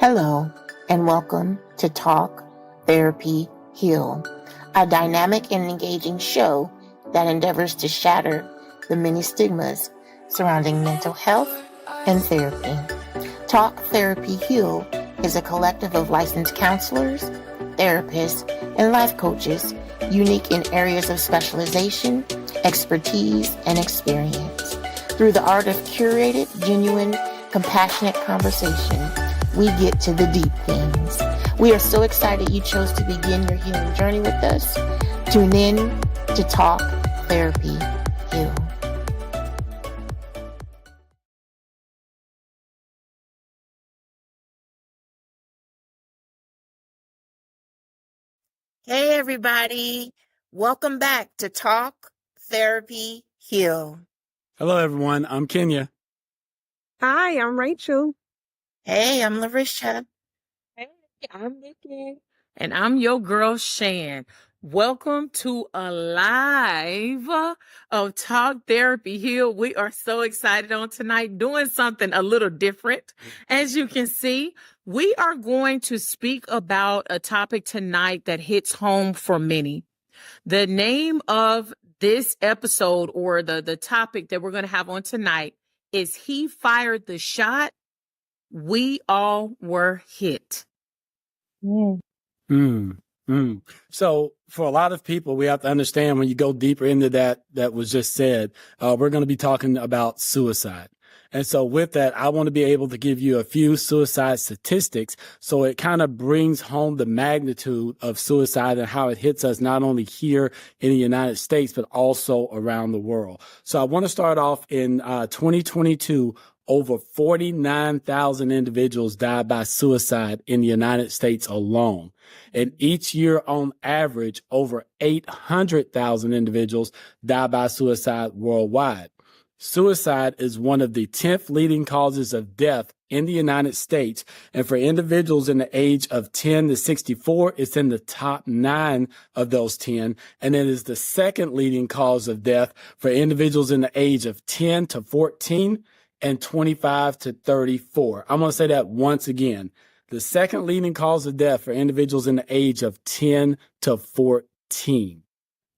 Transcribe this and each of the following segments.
Hello, and welcome to Talk, Therapy, Heal, a dynamic and engaging show that endeavors to shatter the many stigmas surrounding mental health and therapy. Talk, Therapy, Heal is a collective of licensed counselors, therapists, and life coaches unique in areas of specialization, expertise, and experience. Through the art of curated, genuine, compassionate conversation, we get to the deep things. We are so excited you chose to begin your healing journey with us. Tune in to Talk, Therapy, Heal. Hey, everybody. Welcome back to Talk, Therapy, Heal. Hello, everyone. I'm Kenya. Hi, I'm Rachel. Hey, I'm Larisha. Hey, I'm Nikki. And I'm your girl, Shan. Welcome to a live of Talk Therapy Heal. We are so excited on tonight, doing something a little different. As you can see, we are going to speak about a topic tonight that hits home for many. The name of this episode, or the topic that we're going to have on tonight, is He Fired the Shot. We all were hit. So for a lot of people, we have to understand when you go deeper into that was just said, we're going to be talking about suicide. And so with that, I want to be able to give you a few suicide statistics so it kind of brings home the magnitude of suicide and how it hits us not only here in the United States, but also around the world. So I want to start off in 2022. Over 49,000 individuals died by suicide in the United States alone. And each year, on average, over 800,000 individuals die by suicide worldwide. Suicide is one of the 10th leading causes of death in the United States. And for individuals in the age of 10 to 64, it's in the top 9 of those 10. And it is the second leading cause of death for individuals in the age of 10 to 14 and 25 to 34. I'm going to say that once again. The second leading cause of death for individuals in the age of 10 to 14.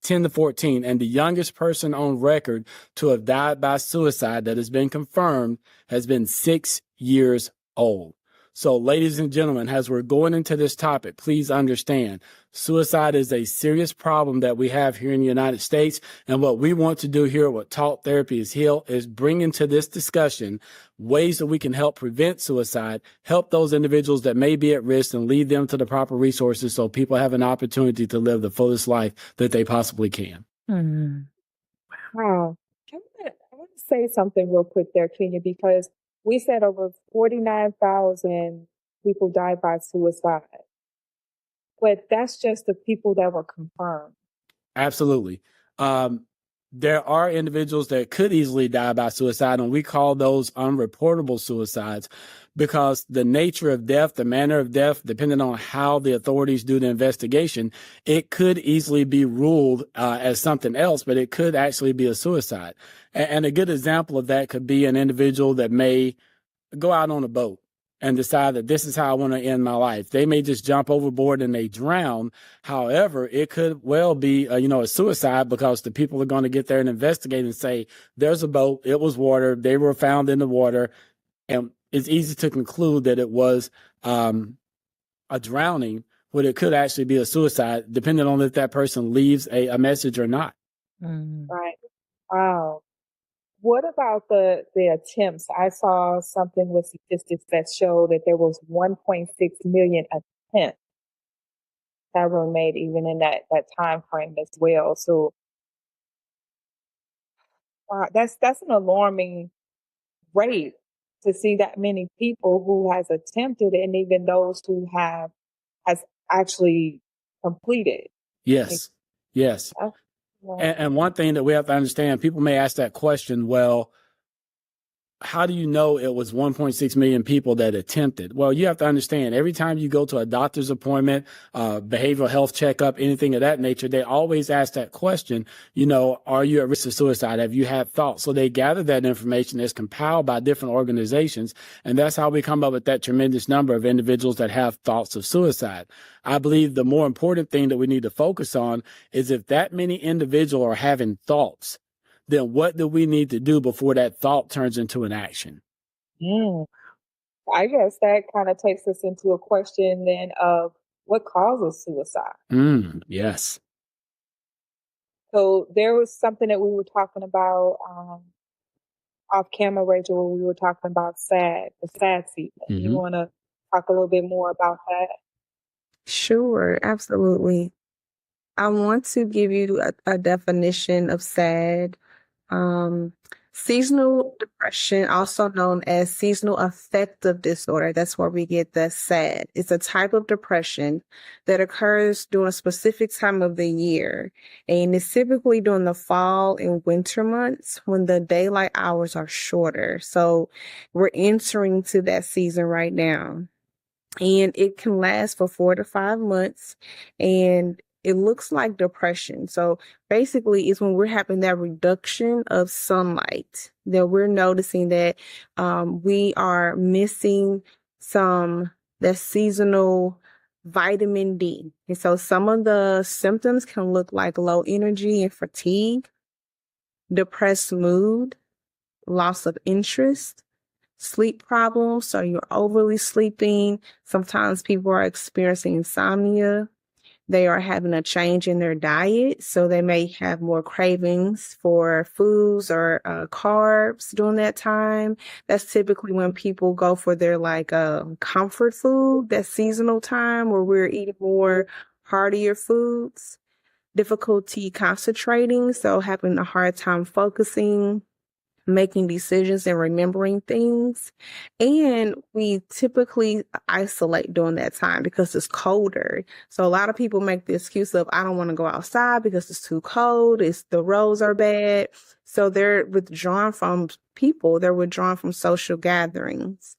10 to 14. And the youngest person on record to have died by suicide that has been confirmed has been 6 years old. So, ladies and gentlemen, as we're going into this topic, please understand suicide is a serious problem that we have here in the United States. And what we want to do here with Talk.Therapy.Heal is bring into this discussion ways that we can help prevent suicide, help those individuals that may be at risk, and lead them to the proper resources so people have an opportunity to live the fullest life that they possibly can. Wow. I want to say something real quick there, Kenya, because we said over 49,000 people died by suicide. But that's just the people that were confirmed. Absolutely. There are individuals that could easily die by suicide, and we call those unreportable suicides because the nature of death, the manner of death, depending on how the authorities do the investigation, it could easily be ruled as something else, but it could actually be a suicide. And a good example of that could be an individual that may go out on a boat and decide that this is how I want to end my life. They may just jump overboard and they drown. However, it could well be, a suicide because the people are going to get there and investigate and say, there's a boat, it was water, they were found in the water. And it's easy to conclude that it was a drowning, but it could actually be a suicide, depending on if that person leaves a message or not. Right. Wow. What about the attempts? I saw something with statistics that showed that there was 1.6 million attempts that were made even in that time frame as well. So wow, that's an alarming rate to see that many people who has attempted it, and even those who has actually completed. Yes. And one thing that we have to understand, people may ask that question, well, how do you know it was 1.6 million people that attempted? Well, you have to understand, every time you go to a doctor's appointment, behavioral health checkup, anything of that nature, they always ask that question, are you at risk of suicide? Have you had thoughts? So they gather that information that's compiled by different organizations. And that's how we come up with that tremendous number of individuals that have thoughts of suicide. I believe the more important thing that we need to focus on is if that many individuals are having thoughts, then what do we need to do before that thought turns into an action? I guess that kind of takes us into a question then of what causes suicide. Yes. So there was something that we were talking about off camera, Rachel, when we were talking about the sad season. You want to talk a little bit more about that? Sure, absolutely. I want to give you a definition of SAD. Seasonal depression, also known as seasonal affective disorder. That's where we get the SAD. It's a type of depression that occurs during a specific time of the year. And it's typically during the fall and winter months when the daylight hours are shorter. So we're entering to that season right now. And it can last for 4 to 5 months. And it looks like depression. So basically, it's when we're having that reduction of sunlight that we're noticing that we are missing that seasonal vitamin D. And so some of the symptoms can look like low energy and fatigue, depressed mood, loss of interest, sleep problems. So you're overly sleeping. Sometimes people are experiencing insomnia. They are having a change in their diet, so they may have more cravings for foods or carbs during that time. That's typically when people go for their comfort food, that seasonal time where we're eating more heartier foods. Difficulty concentrating, so having a hard time focusing, making decisions and remembering things. And we typically isolate during that time because it's colder. So a lot of people make the excuse of, I don't want to go outside because it's too cold. The roads are bad. So they're withdrawn from people. They're withdrawn from social gatherings,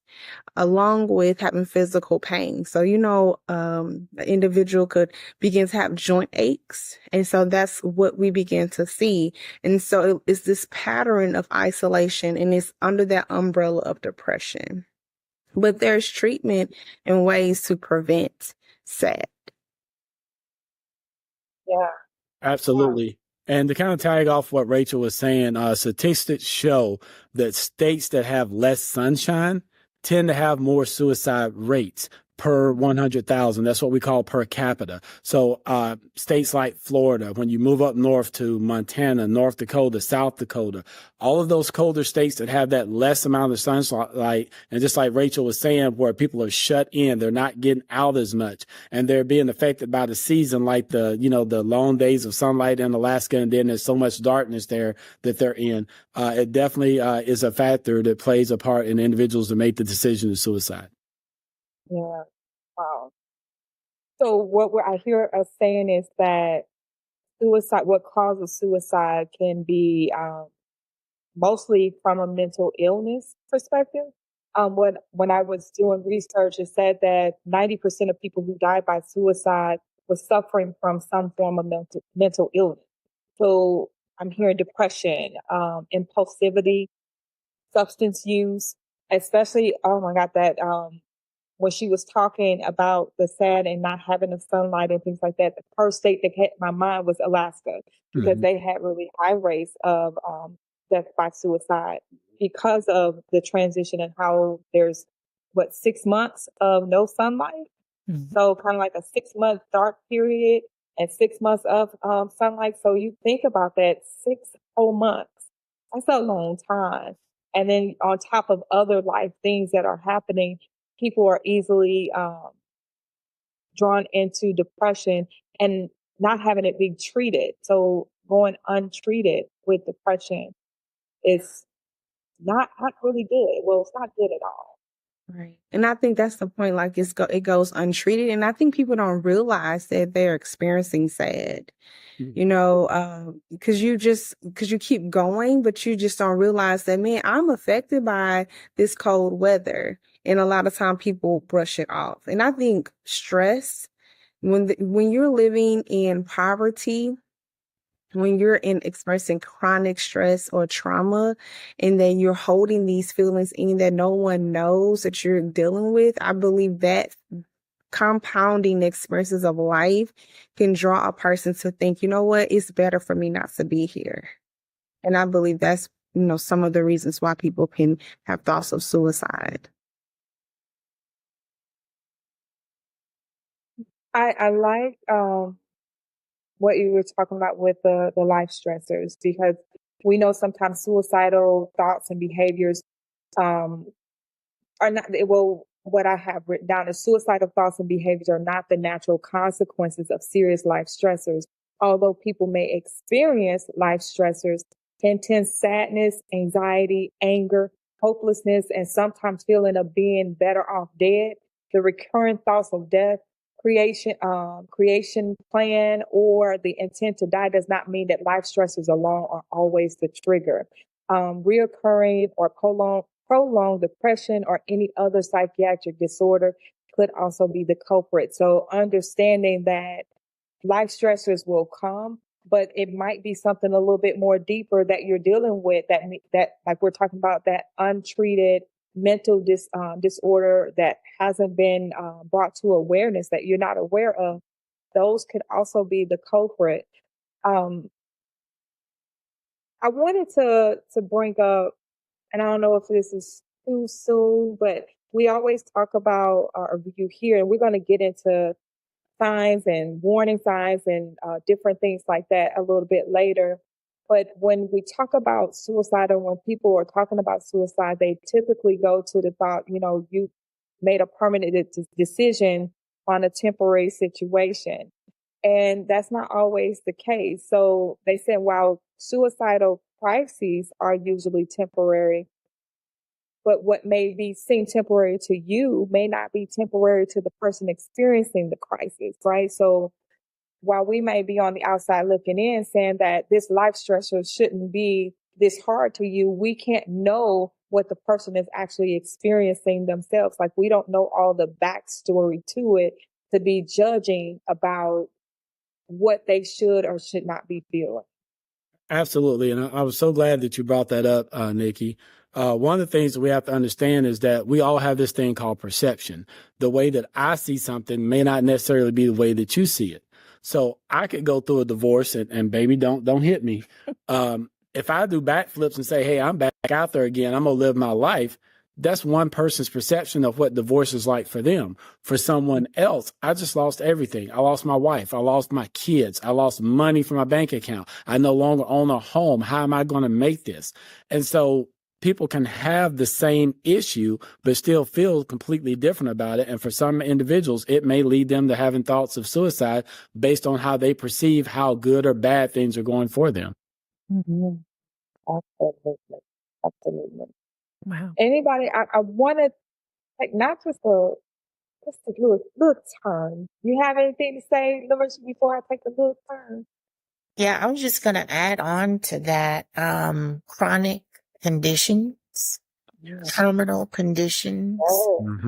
along with having physical pain. So, an individual could begin to have joint aches. And so that's what we begin to see. And so it's this pattern of isolation, and it's under that umbrella of depression. But there's treatment and ways to prevent SAD. Yeah. Absolutely. And to kind of tag off what Rachel was saying, statistics show that states that have less sunshine tend to have more suicide rates per 100,000. That's what we call per capita. So states like Florida, when you move up north to Montana, North Dakota, South Dakota, all of those colder states that have that less amount of sunlight, and just like Rachel was saying, where people are shut in, they're not getting out as much, and they're being affected by the season, like the long days of sunlight in Alaska, and then there's so much darkness there that they're in. It definitely is a factor that plays a part in individuals that make the decision to suicide. Yeah. Wow. So what I hear us saying is that what causes suicide can be mostly from a mental illness perspective. When I was doing research, it said that 90% of people who died by suicide was suffering from some form of mental illness. So I'm hearing depression, impulsivity, substance use, especially, oh my God, that when she was talking about the SAD and not having the sunlight and things like that, the first state that hit my mind was Alaska, because they had really high rates of death by suicide because of the transition and how there's 6 months of no sunlight. So kind of like a 6-month dark period and 6 months of sunlight. So you think about that, 6 whole months. That's a long time. And then on top of other life things that are happening, people are easily drawn into depression and not having it be treated. So going untreated with depression is not really good. Well, it's not good at all. Right. And I think that's the point, it goes untreated. And I think people don't realize that they're experiencing SAD. you know, because you keep going, but you just don't realize that, man, I'm affected by this cold weather. And a lot of time people brush it off. And I think stress, when you're living in poverty, when you're experiencing chronic stress or trauma, and then you're holding these feelings in that no one knows that you're dealing with, I believe that compounding experiences of life can draw a person to think, you know what, it's better for me not to be here. And I believe that's, you know, some of the reasons why people can have thoughts of suicide. I like what you were talking about with the life stressors, because we know sometimes suicidal thoughts and behaviors um, are not, well, what I have written down is suicidal thoughts and behaviors are not the natural consequences of serious life stressors. Although people may experience life stressors, intense sadness, anxiety, anger, hopelessness, and sometimes feeling of being better off dead, the recurrent thoughts of death, creation plan, or the intent to die does not mean that life stressors alone are always the trigger. Reoccurring or prolonged depression or any other psychiatric disorder could also be the culprit. So understanding that life stressors will come, but it might be something a little bit more deeper that you're dealing with, that like we're talking about, that untreated mental disorder that hasn't been brought to awareness, that you're not aware of. Those could also be the culprit. Um, I wanted to bring up, and I don't know if this is too soon, but we always talk about our review here, and we're going to get into signs and warning signs and different things like that a little bit later. But when we talk about suicide, or when people are talking about suicide, they typically go to the thought, you know, you made a permanent decision on a temporary situation. And that's not always the case. So they said while suicidal crises are usually temporary, but what may be seem temporary to you may not be temporary to the person experiencing the crisis, right? So while we may be on the outside looking in saying that this life stressor shouldn't be this hard to you, we can't know what the person is actually experiencing themselves. Like, we don't know all the backstory to it to be judging about what they should or should not be feeling. Absolutely. And I was so glad that you brought that up, Nikki. One of the things that we have to understand is that we all have this thing called perception. The way that I see something may not necessarily be the way that you see it. So I could go through a divorce and baby, don't hit me. If I do backflips and say, hey, I'm back out there again, I'm going to live my life. That's one person's perception of what divorce is like for them. For someone else, I just lost everything. I lost my wife. I lost my kids. I lost money from my bank account. I no longer own a home. How am I going to make this? And so people can have the same issue, but still feel completely different about it. And for some individuals, it may lead them to having thoughts of suicide based on how they perceive how good or bad things are going for them. Mm-hmm. Absolutely. Absolutely. Wow. Anybody, I want to take not just a little turn. You have anything to say, Larissa, before I take a little turn? Yeah, I was just going to add on to that. Chronic conditions, Yes. terminal conditions,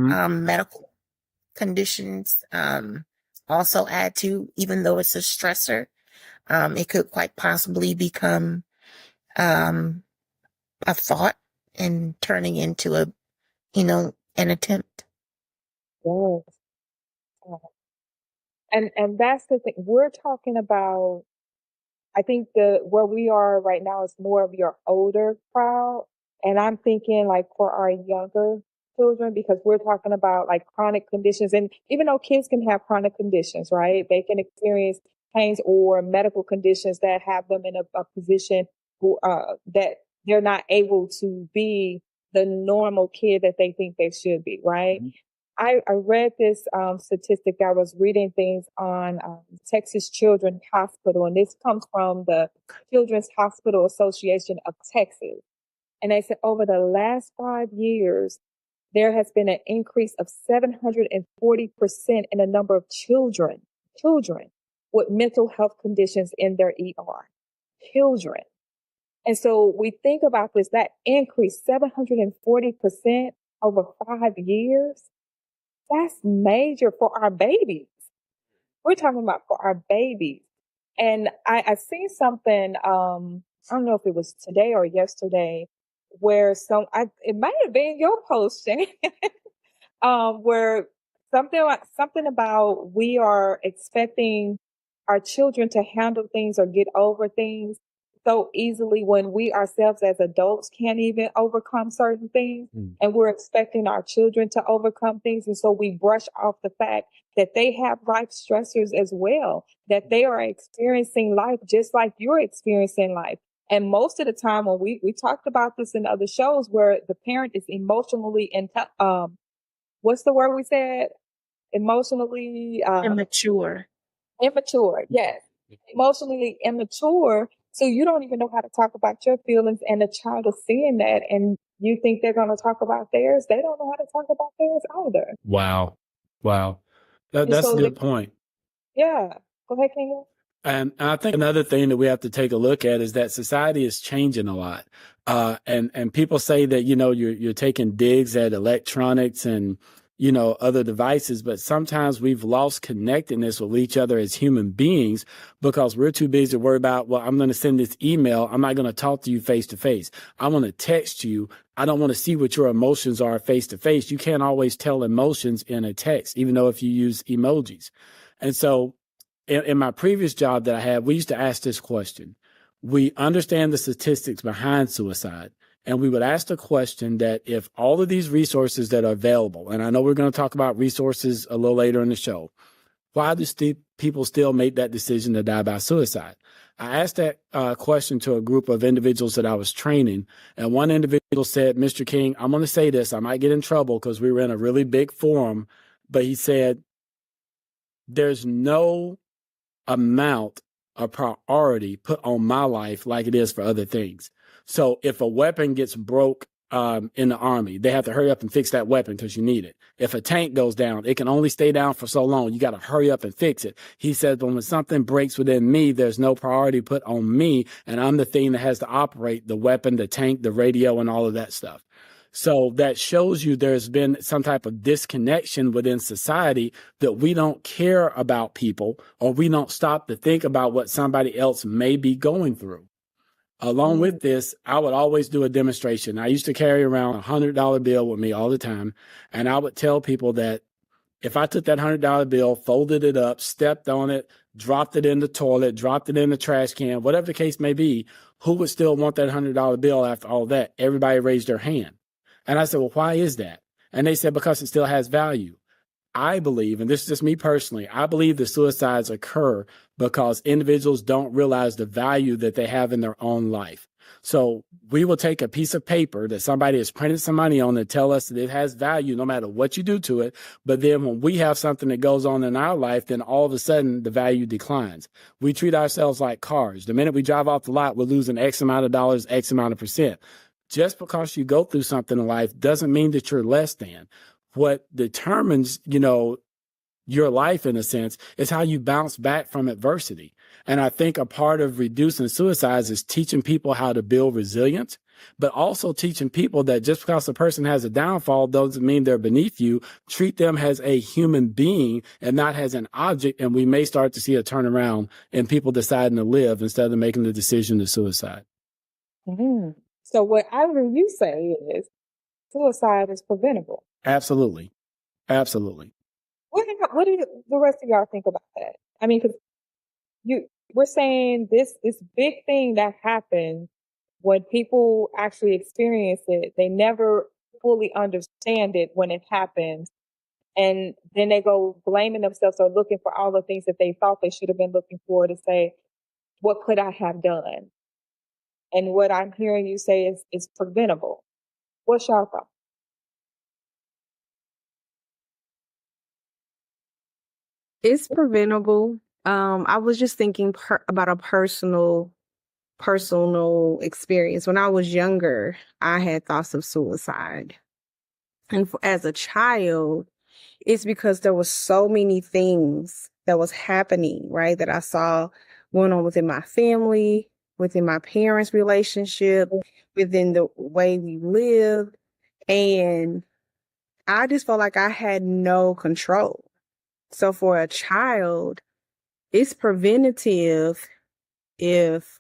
medical conditions, also add to, even though it's a stressor, it could quite possibly become a thought and turning into an attempt. Yes. And that's the thing. We're talking about, I think where we are right now is more of your older crowd. And I'm thinking like for our younger children, because we're talking about like chronic conditions. And even though kids can have chronic conditions, right? They can experience pains or medical conditions that have them in a position that they're not able to be the normal kid that they think they should be, right? Mm-hmm. I read this statistic. I was reading things on Texas Children's Hospital, and this comes from the Children's Hospital Association of Texas. And they said over the last 5 years, there has been an increase of 740% in the number of children with mental health conditions in their ER. Children. And so we think about this, that increase 740% over 5 years. That's major for our babies. We're talking about for our babies. And I seen something, I don't know if it was today or yesterday, where it might have been your post, Shane, where something about we are expecting our children to handle things or get over things so easily when we ourselves as adults can't even overcome certain things. And we're expecting our children to overcome things. And so we brush off the fact that they have life stressors as well, that they are experiencing life just like you're experiencing life. And most of the time when we talked about this in other shows where the parent is emotionally what's the word we said? Emotionally Immature. immature. Yes. Emotionally immature. So you don't even know how to talk about your feelings, and the child is seeing that, and you think they're going to talk about theirs. They don't know how to talk about theirs either. Wow. And That's a so, good point. yeah. Go ahead, King. And I think another thing that we have to take a look at is that society is changing a lot. And people say that, you're taking digs at electronics and, other devices, but sometimes we've lost connectedness with each other as human beings because we're too busy to worry about, well, I'm going to send this email. I'm not going to talk to you face to face. I want to text you. I don't want to see what your emotions are face to face. You can't always tell emotions in a text, even though if you use emojis. And so, in my previous job that I had, we used to ask this question. We understand the statistics behind suicide, and we would ask the question that if all of these resources that are available, and I know we're going to talk about resources a little later in the show, why do people still make that decision to die by suicide? I asked that question to a group of individuals that I was training, and one individual said, Mr. King, I'm going to say this. I might get in trouble because we were in a really big forum, but he said, there's no amount of priority put on my life like it is for other things. So if a weapon gets broke in the Army, they have to hurry up and fix that weapon because you need it. If a tank goes down, it can only stay down for so long. You got to hurry up and fix it. He says, but when something breaks within me, there's no priority put on me. And I'm the thing that has to operate the weapon, the tank, the radio, and all of that stuff. So that shows you there's been some type of disconnection within society that we don't care about people, or we don't stop to think about what somebody else may be going through. Along with this, I would always do a demonstration. I used to carry around a $100 bill with me all the time. And I would tell people that if I took that $100 bill, folded it up, stepped on it, dropped it in the toilet, dropped it in the trash can, whatever the case may be, who would still want that $100 bill after all that? Everybody raised their hand. And I said, well, why is that? And they said, because it still has value. I believe, and this is just me personally, I believe the suicides occur because individuals don't realize the value that they have in their own life. So we will take a piece of paper that somebody has printed some money on and tell us that it has value no matter what you do to it. But then when we have something that goes on in our life, then all of a sudden the value declines. We treat ourselves like cars. The minute we drive off the lot, we're losing X amount of dollars, X amount of percent. Just because you go through something in life doesn't mean that you're less than. What determines, your life in a sense is how you bounce back from adversity. And I think a part of reducing suicides is teaching people how to build resilience, but also teaching people that just because a person has a downfall doesn't mean they're beneath you. Treat them as a human being and not as an object. And we may start to see a turnaround in people deciding to live instead of making the decision to suicide. Mm-hmm. So what I hear you say is suicide is preventable. Absolutely. Absolutely. What do the rest of y'all think about that? I mean, because we're saying this big thing that happens when people actually experience it, they never fully understand it when it happens. And then they go blaming themselves or looking for all the things that they thought they should have been looking for to say, what could I have done? And what I'm hearing you say is preventable. What's y'all thought? It's preventable. I was just thinking about a personal experience. When I was younger, I had thoughts of suicide. And as a child, it's because there were so many things that was happening, right? That I saw going on within my family, within my parents' relationship, within the way we lived. And I just felt like I had no control. So for a child, it's preventative if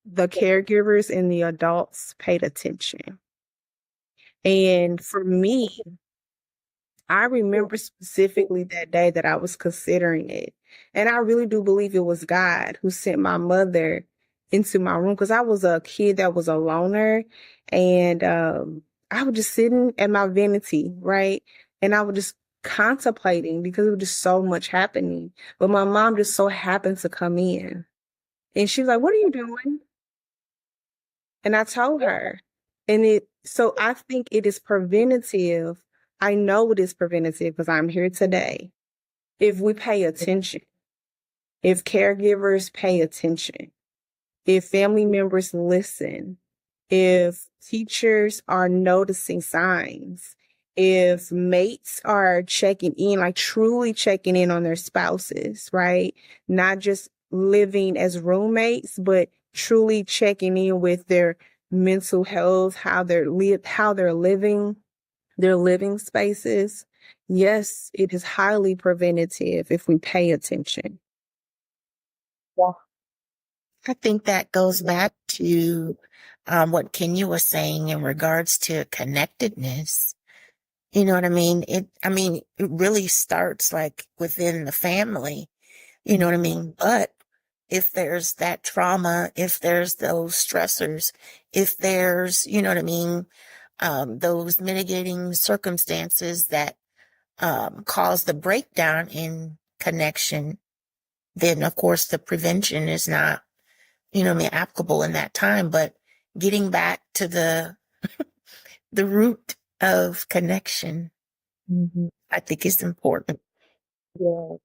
the caregivers and the adults paid attention. And for me, I remember specifically that day that I was considering it. And I really do believe it was God who sent my mother into my room, because I was a kid that was a loner. And I was just sitting at my vanity, right? And I was just contemplating because it was just so much happening. But my mom just so happened to come in. And she was like, "What are you doing?" And I told her. So I think it is preventative. I know it is preventative because I'm here today. If we pay attention, if caregivers pay attention, if family members listen, if teachers are noticing signs, if mates are checking in, like truly checking in on their spouses, right? Not just living as roommates, but truly checking in with their mental health, how they're living their living spaces. Yes, it is highly preventative if we pay attention. Yeah. I think that goes back to what Kenya was saying in regards to connectedness. You know what I mean? It really starts like within the family. You know what I mean? But if there's that trauma, if there's those stressors, if there's, you know what I mean, those mitigating circumstances that cause the breakdown in connection, then of course the prevention is not, you know what I mean, applicable in that time. But getting back to the root of connection, I think is important. Yeah.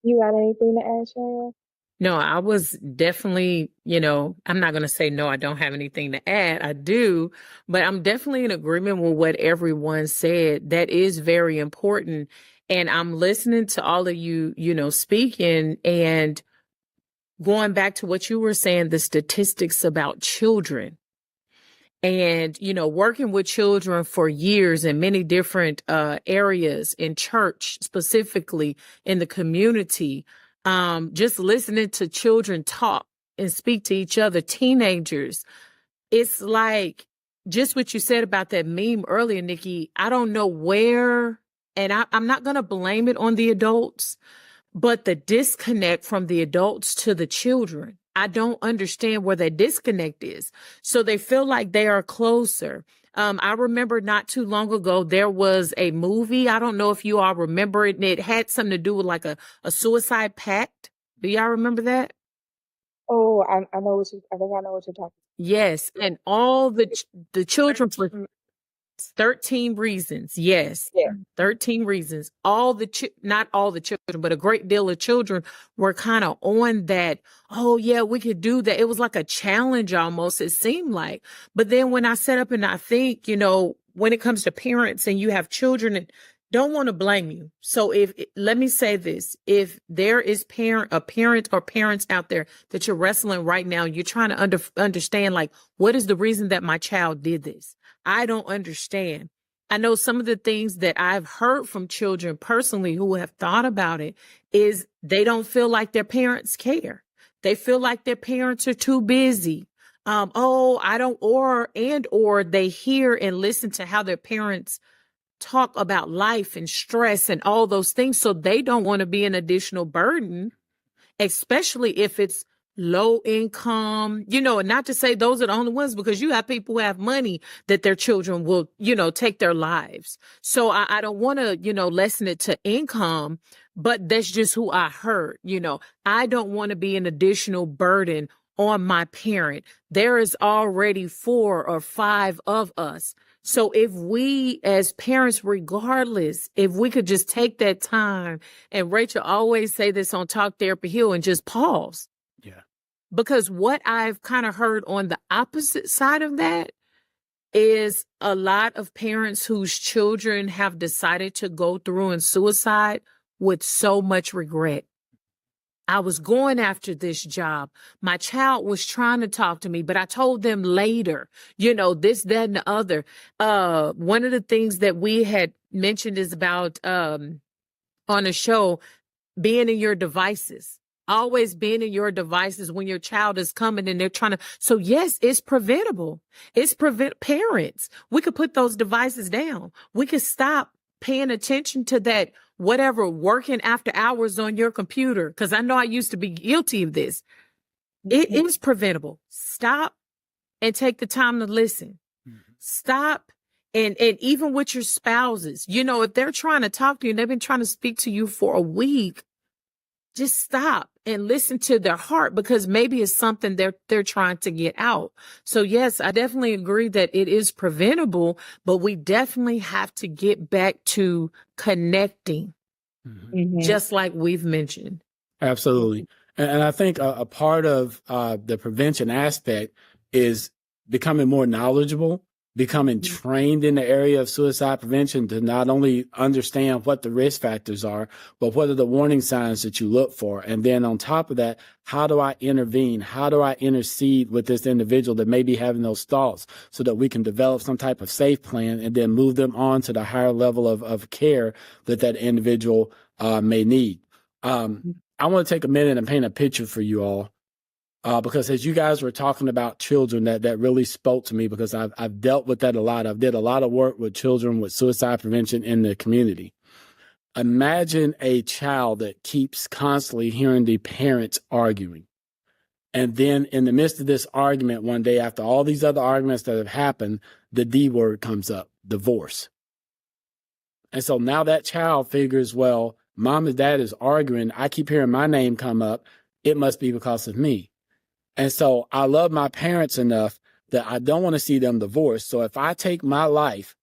You got anything to add, Sharon? No, I was definitely, I'm not going to say no, I don't have anything to add. I do, but I'm definitely in agreement with what everyone said. That is very important. And I'm listening to all of you, speaking and going back to what you were saying, the statistics about children. And, working with children for years in many different areas in church, specifically in the community, just listening to children talk and speak to each other, teenagers. It's like just what you said about that meme earlier, Nikki. I don't know where, and I'm not going to blame it on the adults, but the disconnect from the adults to the children, I don't understand where that disconnect is. So they feel like they are closer. I remember not too long ago, there was a movie. I don't know if you all remember it. And it had something to do with like a suicide pact. Do y'all remember that? Oh, I think I know what you're talking about. Yes. And all the children were 13 reasons. Yes. Yeah. 13 reasons. Not all the children, but a great deal of children were kind of on that. Oh yeah, we could do that. It was like a challenge almost, it seemed like. But then when I set up and I think, when it comes to parents and you have children, and don't want to blame you. So let me say this, if there is a parent or parents out there that you're wrestling right now, you're trying to understand, like, what is the reason that my child did this? I don't understand. I know some of the things that I've heard from children personally who have thought about it is they don't feel like their parents care. They feel like their parents are too busy. Or they hear and listen to how their parents talk about life and stress and all those things. So they don't want to be an additional burden, especially if it's low income, and not to say those are the only ones, because you have people who have money that their children will, take their lives. So I don't want to, lessen it to income, but that's just who I heard. I don't want to be an additional burden on my parent. There is already 4 or 5 of us. So if we as parents, regardless, if we could just take that time, and Rachel always say this on Talk.Therapy.Heal, and just pause. Yeah. Because what I've kind of heard on the opposite side of that is a lot of parents whose children have decided to go through in suicide with so much regret. I was going after this job. My child was trying to talk to me, but I told them later, this, that, and the other. One of the things that we had mentioned is about, on a show, being in your devices, always being in your devices when your child is coming and they're trying to. So yes, it's preventable. Parents. We could put those devices down. We could stop paying attention to that, whatever, working after hours on your computer. Cause I know I used to be guilty of this. It is preventable. Stop and take the time to listen. Stop. And even with your spouses, if they're trying to talk to you and they've been trying to speak to you for a week, just stop and listen to their heart, because maybe it's something they're trying to get out. So yes, I definitely agree that it is preventable, but we definitely have to get back to connecting, just like we've mentioned. Absolutely. And I think a part of the prevention aspect is becoming more knowledgeable, becoming trained in the area of suicide prevention, to not only understand what the risk factors are, but what are the warning signs that you look for. And then on top of that, how do I intervene? How do I intercede with this individual that may be having those thoughts, so that we can develop some type of safe plan and then move them on to the higher level of care that individual may need. I want to take a minute and paint a picture for you all. Because as you guys were talking about children, that really spoke to me, because I've dealt with that a lot. I've did a lot of work with children with suicide prevention in the community. Imagine a child that keeps constantly hearing the parents arguing. And then in the midst of this argument one day, after all these other arguments that have happened, the D word comes up, divorce. And so now that child figures, well, mom and dad is arguing. I keep hearing my name come up. It must be because of me. And so I love my parents enough that I don't want to see them divorced. So if I take my life,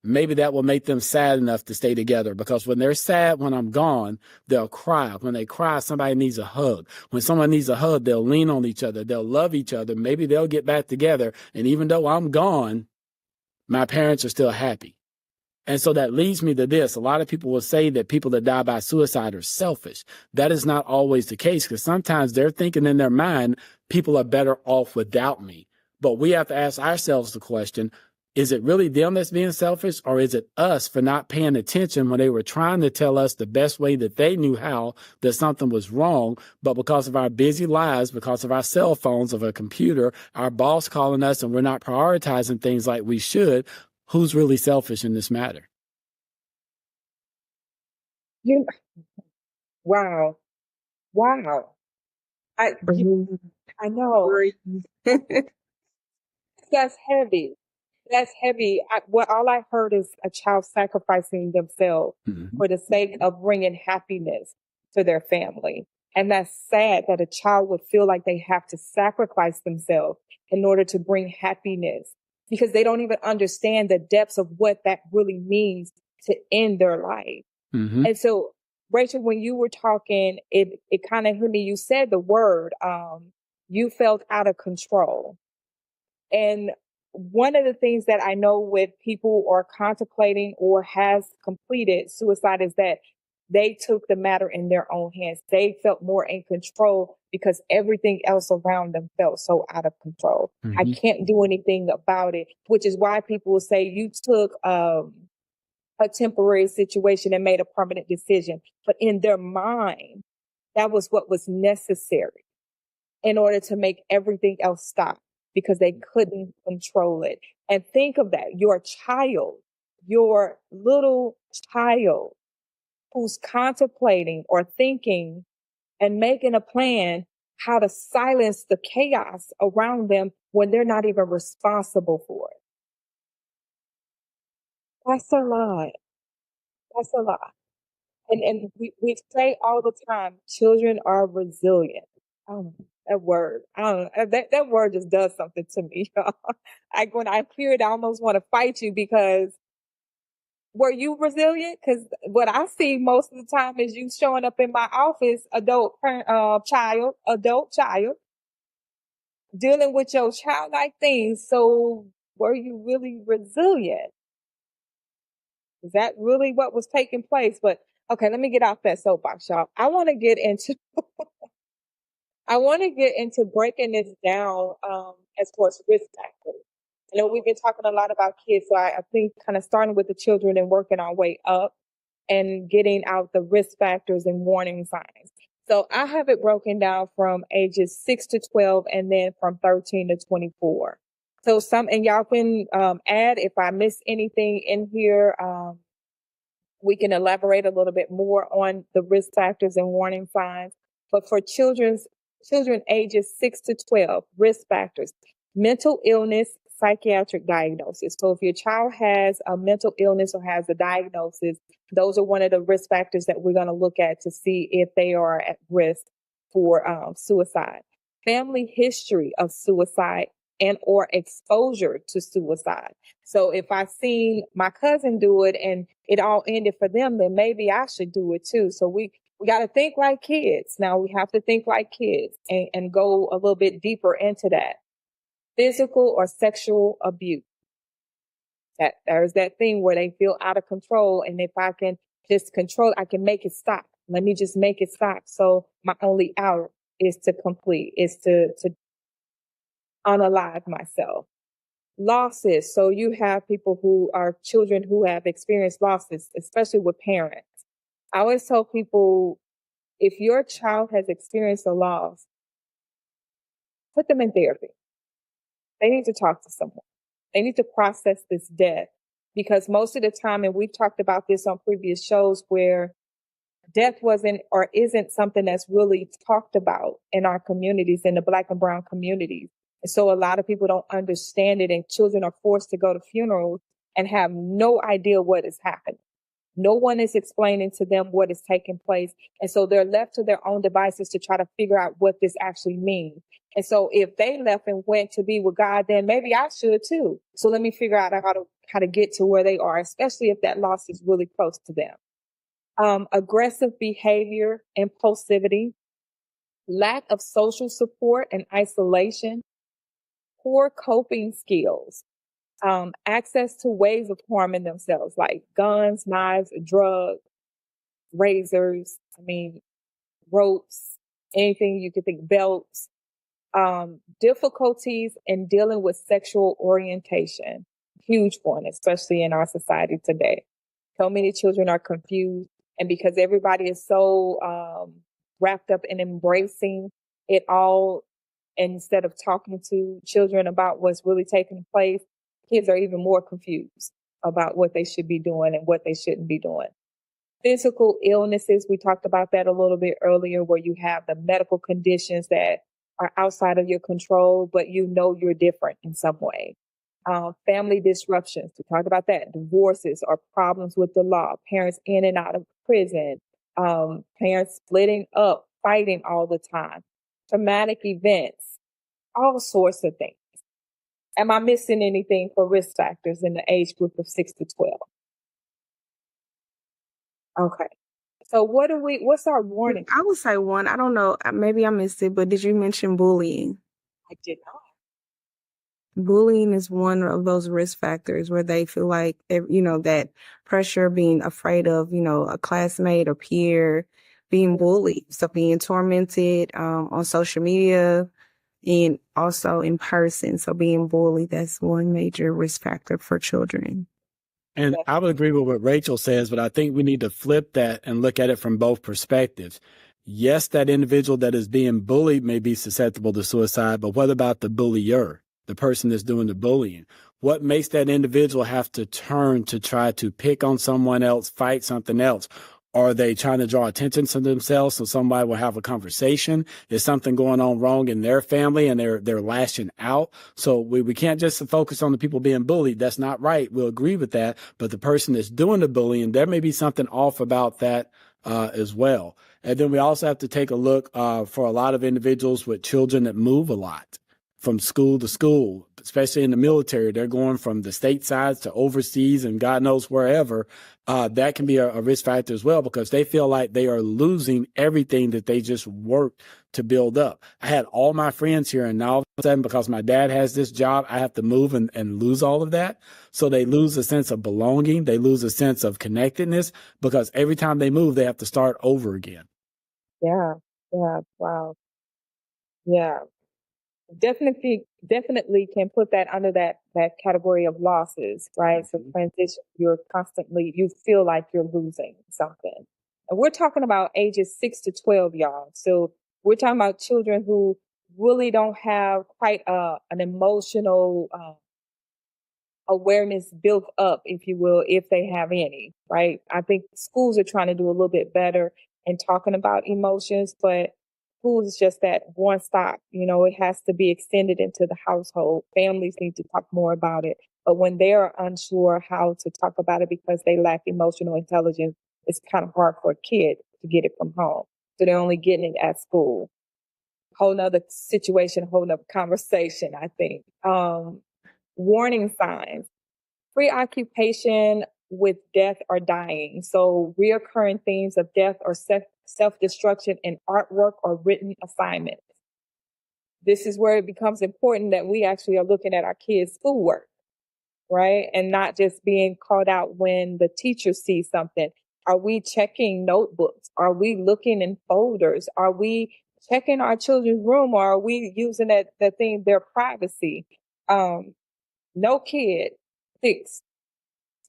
maybe that will make them sad enough to stay together, because when they're sad when I'm gone, they'll cry. When they cry, somebody needs a hug. When someone needs a hug, they'll lean on each other. They'll love each other. Maybe they'll get back together. And even though I'm gone, my parents are still happy. And so that leads me to this. A lot of people will say that people that die by suicide are selfish. That is not always the case, because sometimes they're thinking in their mind, people are better off without me. But we have to ask ourselves the question, is it really them that's being selfish, or is it us for not paying attention when they were trying to tell us the best way that they knew how that something was wrong, but because of our busy lives, because of our cell phones, of a computer, our boss calling us, and we're not prioritizing things like we should, who's really selfish in this matter? Wow. I know that's heavy. That's heavy. All I heard is a child sacrificing themselves for the sake of bringing happiness to their family. And that's sad that a child would feel like they have to sacrifice themselves in order to bring happiness, because they don't even understand the depths of what that really means to end their life. And so, Rachel, when you were talking, it kind of hit me. You said the word, you felt out of control. And one of the things that I know with people who are contemplating or has completed suicide is that they took the matter in their own hands. They felt more in control because everything else around them felt so out of control. I can't do anything about it, which is why people will say you took a temporary situation and made a permanent decision. But in their mind, that was what was necessary in order to make everything else stop, because they couldn't control it. And think of that, your child, your little child who's contemplating or thinking and making a plan how to silence the chaos around them when they're not even responsible for it. That's a lot. That's a lot. And we say all the time, children are resilient. Oh, that word. I don't know. That word just does something to me. When I hear it, I almost want to fight you, because were you resilient? Because what I see most of the time is you showing up in my office, adult child, dealing with your childlike things. So were you really resilient? Is that really what was taking place? But Okay, let me get off that soapbox, y'all. I want to get into breaking this down as far as risk factors. You know, we've been talking a lot about kids, so I think kind of starting with the children and working our way up and getting out the risk factors and warning signs. So I have it broken down from ages 6 to 12 and then from 13 to 24. So and y'all can add if I miss anything in here. We can elaborate a little bit more on the risk factors and warning signs. But for children ages 6 to 12, risk factors, mental illness, psychiatric diagnosis. So if your child has a mental illness or has a diagnosis, those are one of the risk factors that we're going to look at to see if they are at risk for suicide. Family history of suicide and or exposure to suicide. So if I seen my cousin do it and it all ended for them, then maybe I should do it too. So we got to think like kids. Now we have to think like kids and go a little bit deeper into that. Physical or sexual abuse. There's that thing where they feel out of control. And if I can just control, I can make it stop. Let me just make it stop. So my only out is to unalive myself. Losses. So you have people who are children who have experienced losses, especially with parents. I always tell people, if your child has experienced a loss, put them in therapy. They need to talk to someone. They need to process this death, because most of the time, and we've talked about this on previous shows, where death wasn't or isn't something that's really talked about in our communities, in the Black and brown communities. And so a lot of people don't understand it, and children are forced to go to funerals and have no idea what is happening. No one is explaining to them what is taking place. And so they're left to their own devices to try to figure out what this actually means. And so if they left and went to be with God, then maybe I should too. So let me figure out how to get to where they are, especially if that loss is really close to them. Aggressive behavior, impulsivity, lack of social support and isolation, poor coping skills, access to ways of harming themselves, like guns, knives, drugs, razors, ropes, anything you could think, belts, difficulties in dealing with sexual orientation, huge one, especially in our society today. So many children are confused, and because everybody is so wrapped up in embracing it all, instead of talking to children about what's really taking place, kids are even more confused about what they should be doing and what they shouldn't be doing. Physical illnesses, we talked about that a little bit earlier, where you have the medical conditions that are outside of your control, but you know you're different in some way. Family disruptions, we talked about that. Divorces or problems with the law, parents in and out of prison, parents splitting up, fighting all the time, traumatic events, all sorts of things. Am I missing anything for risk factors in the age group of 6 to 12? Okay. So what's our warning? I would say one. I don't know. Maybe I missed it, but did you mention bullying? I did not. Bullying is one of those risk factors where they feel like, that pressure, being afraid of, a classmate or peer, being bullied. So being tormented on social media and also in person. So being bullied, that's one major risk factor for children. And I would agree with what Rachel says, but I think we need to flip that and look at it from both perspectives. Yes, that individual that is being bullied may be susceptible to suicide, but what about the bullier, the person that's doing the bullying? What makes that individual have to turn to try to pick on someone else, fight something else? Are they trying to draw attention to themselves so somebody will have a conversation? Is something going on wrong in their family and they're lashing out? So we can't just focus on the people being bullied. That's not right. We'll agree with that. But the person that's doing the bullying, there may be something off about that as well. And then we also have to take a look for a lot of individuals with children that move a lot. from school to school, especially in the military. They're going from the statesides to overseas and God knows wherever. That can be a risk factor as well, because they feel like they are losing everything that they just worked to build up. I had all my friends here, and now all of a sudden, because my dad has this job, I have to move and lose all of that. So they lose a sense of belonging. They lose a sense of connectedness, because every time they move, they have to start over again. Yeah. Yeah. Wow. Yeah. Definitely can put that under that category of losses, right? So transition, you feel like you're losing something. And we're talking about ages 6 to 12, y'all. So we're talking about children who really don't have quite an emotional awareness built up, if you will, if they have any, right? I think schools are trying to do a little bit better in talking about emotions, but schools is just that one stop. It has to be extended into the household. Families need to talk more about it. But when they're unsure how to talk about it because they lack emotional intelligence, it's kind of hard for a kid to get it from home. So they're only getting it at school. Whole nother situation, whole nother conversation, I think. Warning signs: preoccupation with death or dying. So reoccurring themes of death or self-destruction in artwork or written assignments. This is where it becomes important that we actually are looking at our kids' schoolwork, right? And not just being called out when the teacher sees something. Are we checking notebooks? Are we looking in folders? Are we checking our children's room, or are we using their privacy? No kid 6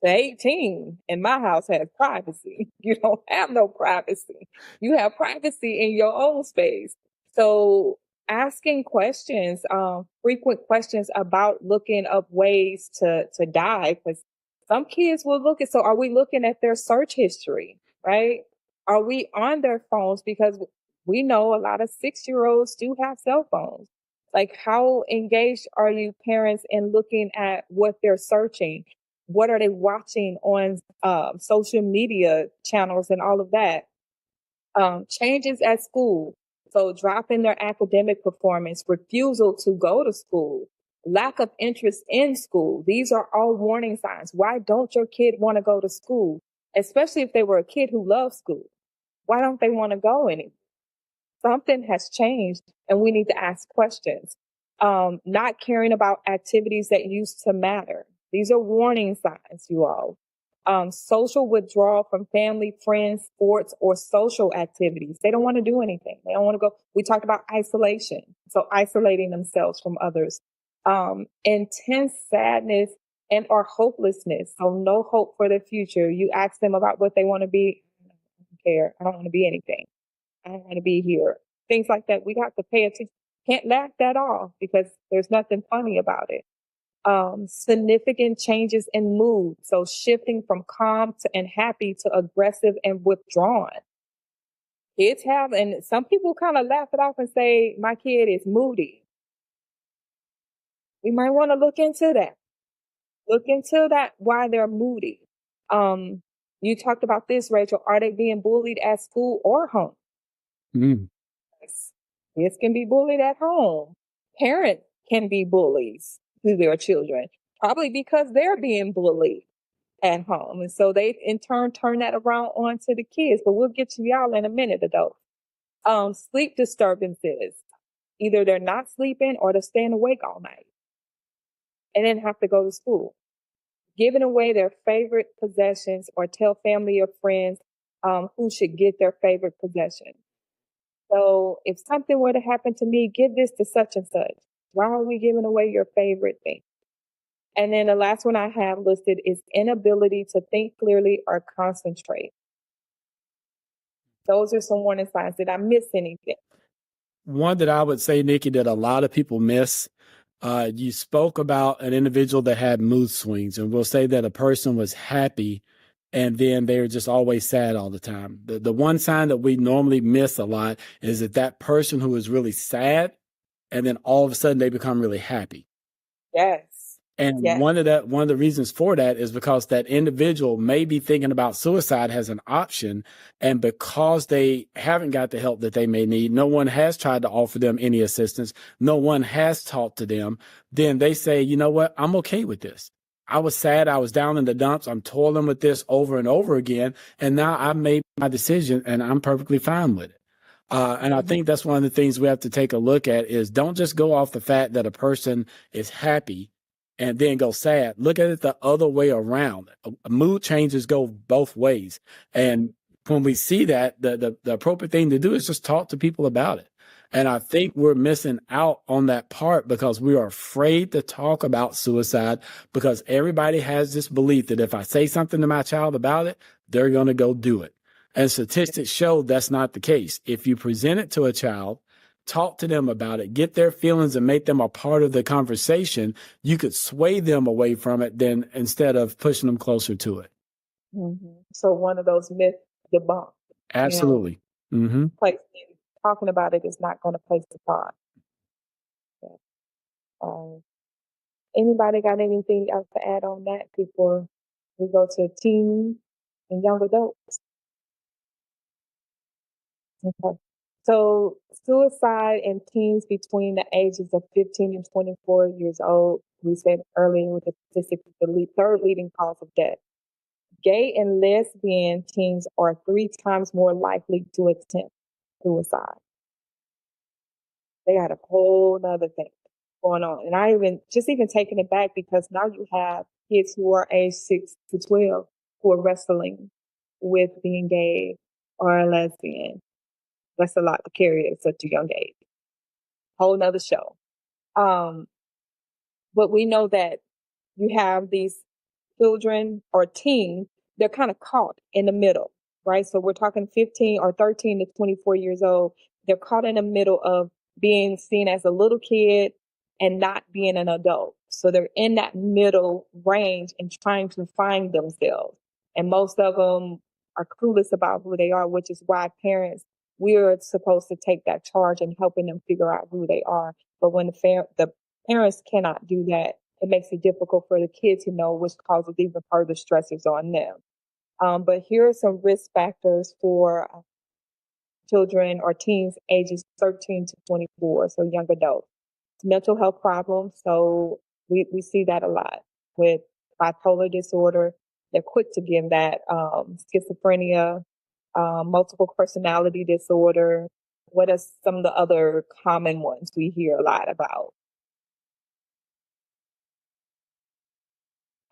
to 18 in my house has privacy. You don't have no privacy. You have privacy in your own space. So asking questions, frequent questions about looking up ways to die, because some kids will look at, so are we looking at their search history, right? Are we on their phones? Because we know a lot of 6-year-olds do have cell phones. Like, how engaged are you parents in looking at what they're searching? What are they watching on social media channels and all of that? Changes at school. So dropping their academic performance, refusal to go to school, lack of interest in school. These are all warning signs. Why don't your kid want to go to school? Especially if they were a kid who loved school. Why don't they want to go anymore? Something has changed, and we need to ask questions. Not caring about activities that used to matter. These are warning signs, you all. Social withdrawal from family, friends, sports, or social activities. They don't want to do anything. They don't want to go. We talked about isolation. So isolating themselves from others. Intense sadness and or hopelessness. So no hope for the future. You ask them about what they want to be. I don't care. I don't want to be anything. I don't want to be here. Things like that. We have to pay attention. Can't laugh that off because there's nothing funny about it. Significant changes in mood. So shifting from calm and happy to aggressive and withdrawn. Kids have, and some people kind of laugh it off and say, my kid is moody. We might want to look into that. Why they're moody. You talked about this, Rachel. Are they being bullied at school or home? Mm. Kids can be bullied at home. Parents can be bullies to their children, probably because they're being bullied at home. And so they in turn turn that around onto the kids. But we'll get to y'all in a minute, though. Sleep disturbances. Either they're not sleeping or they're staying awake all night and then have to go to school. Giving away their favorite possessions, or tell family or friends who should get their favorite possession. So if something were to happen to me, give this to such and such. Why are we giving away your favorite thing? And then the last one I have listed is inability to think clearly or concentrate. Those are some warning signs. Did I miss anything? One that I would say, Nikki, that a lot of people miss, you spoke about an individual that had mood swings, and we'll say that a person was happy and then they're just always sad all the time. The one sign that we normally miss a lot is that person who is really sad and then all of a sudden they become really happy. Yes. And Yeah. one of the reasons for that is because that individual may be thinking about suicide as an option. And because they haven't got the help that they may need, no one has tried to offer them any assistance, no one has talked to them, then they say, you know what, I'm okay with this. I was sad. I was down in the dumps. I'm toiling with this over and over again. And now I made my decision and I'm perfectly fine with it. And I think that's one of the things we have to take a look at is don't just go off the fact that a person is happy and then go sad. Look at it the other way around. Mood changes go both ways. And when we see that, the appropriate thing to do is just talk to people about it. And I think we're missing out on that part because we are afraid to talk about suicide because everybody has this belief that if I say something to my child about it, they're going to go do it. And statistics show that's not the case. If you present it to a child, talk to them about it, get their feelings and make them a part of the conversation, you could sway them away from it then instead of pushing them closer to it. So one of those myths debunked. Absolutely. Talking about it is not going to place the thought. Yeah. Anybody got anything else to add on that before we go to teens and young adults? Okay. So suicide in teens between the ages of 15 and 24 years old, we said earlier with the statistics, the third leading cause of death. Gay and lesbian teens are 3 times more likely to attempt suicide. They got a whole nother thing going on. And I even taking it back because now you have kids who are age 6 to 12 who are wrestling with being gay or a lesbian. That's a lot to carry at such a young age. Whole nother show. But we know that you have these children or teens, they're kind of caught in the middle, right? So we're talking 15 or 13 to 24 years old. They're caught in the middle of being seen as a little kid and not being an adult. So they're in that middle range and trying to find themselves. And most of them are clueless about who they are, which is why parents, we're supposed to take that charge and helping them figure out who they are. But when the parents cannot do that, it makes it difficult for the kids to know, which causes even further stressors on them. But here are some risk factors for children or teens ages 13 to 24, so young adults. Mental health problems, so we see that a lot with bipolar disorder. They're quick to give that schizophrenia, multiple personality disorder. What are some of the other common ones we hear a lot about?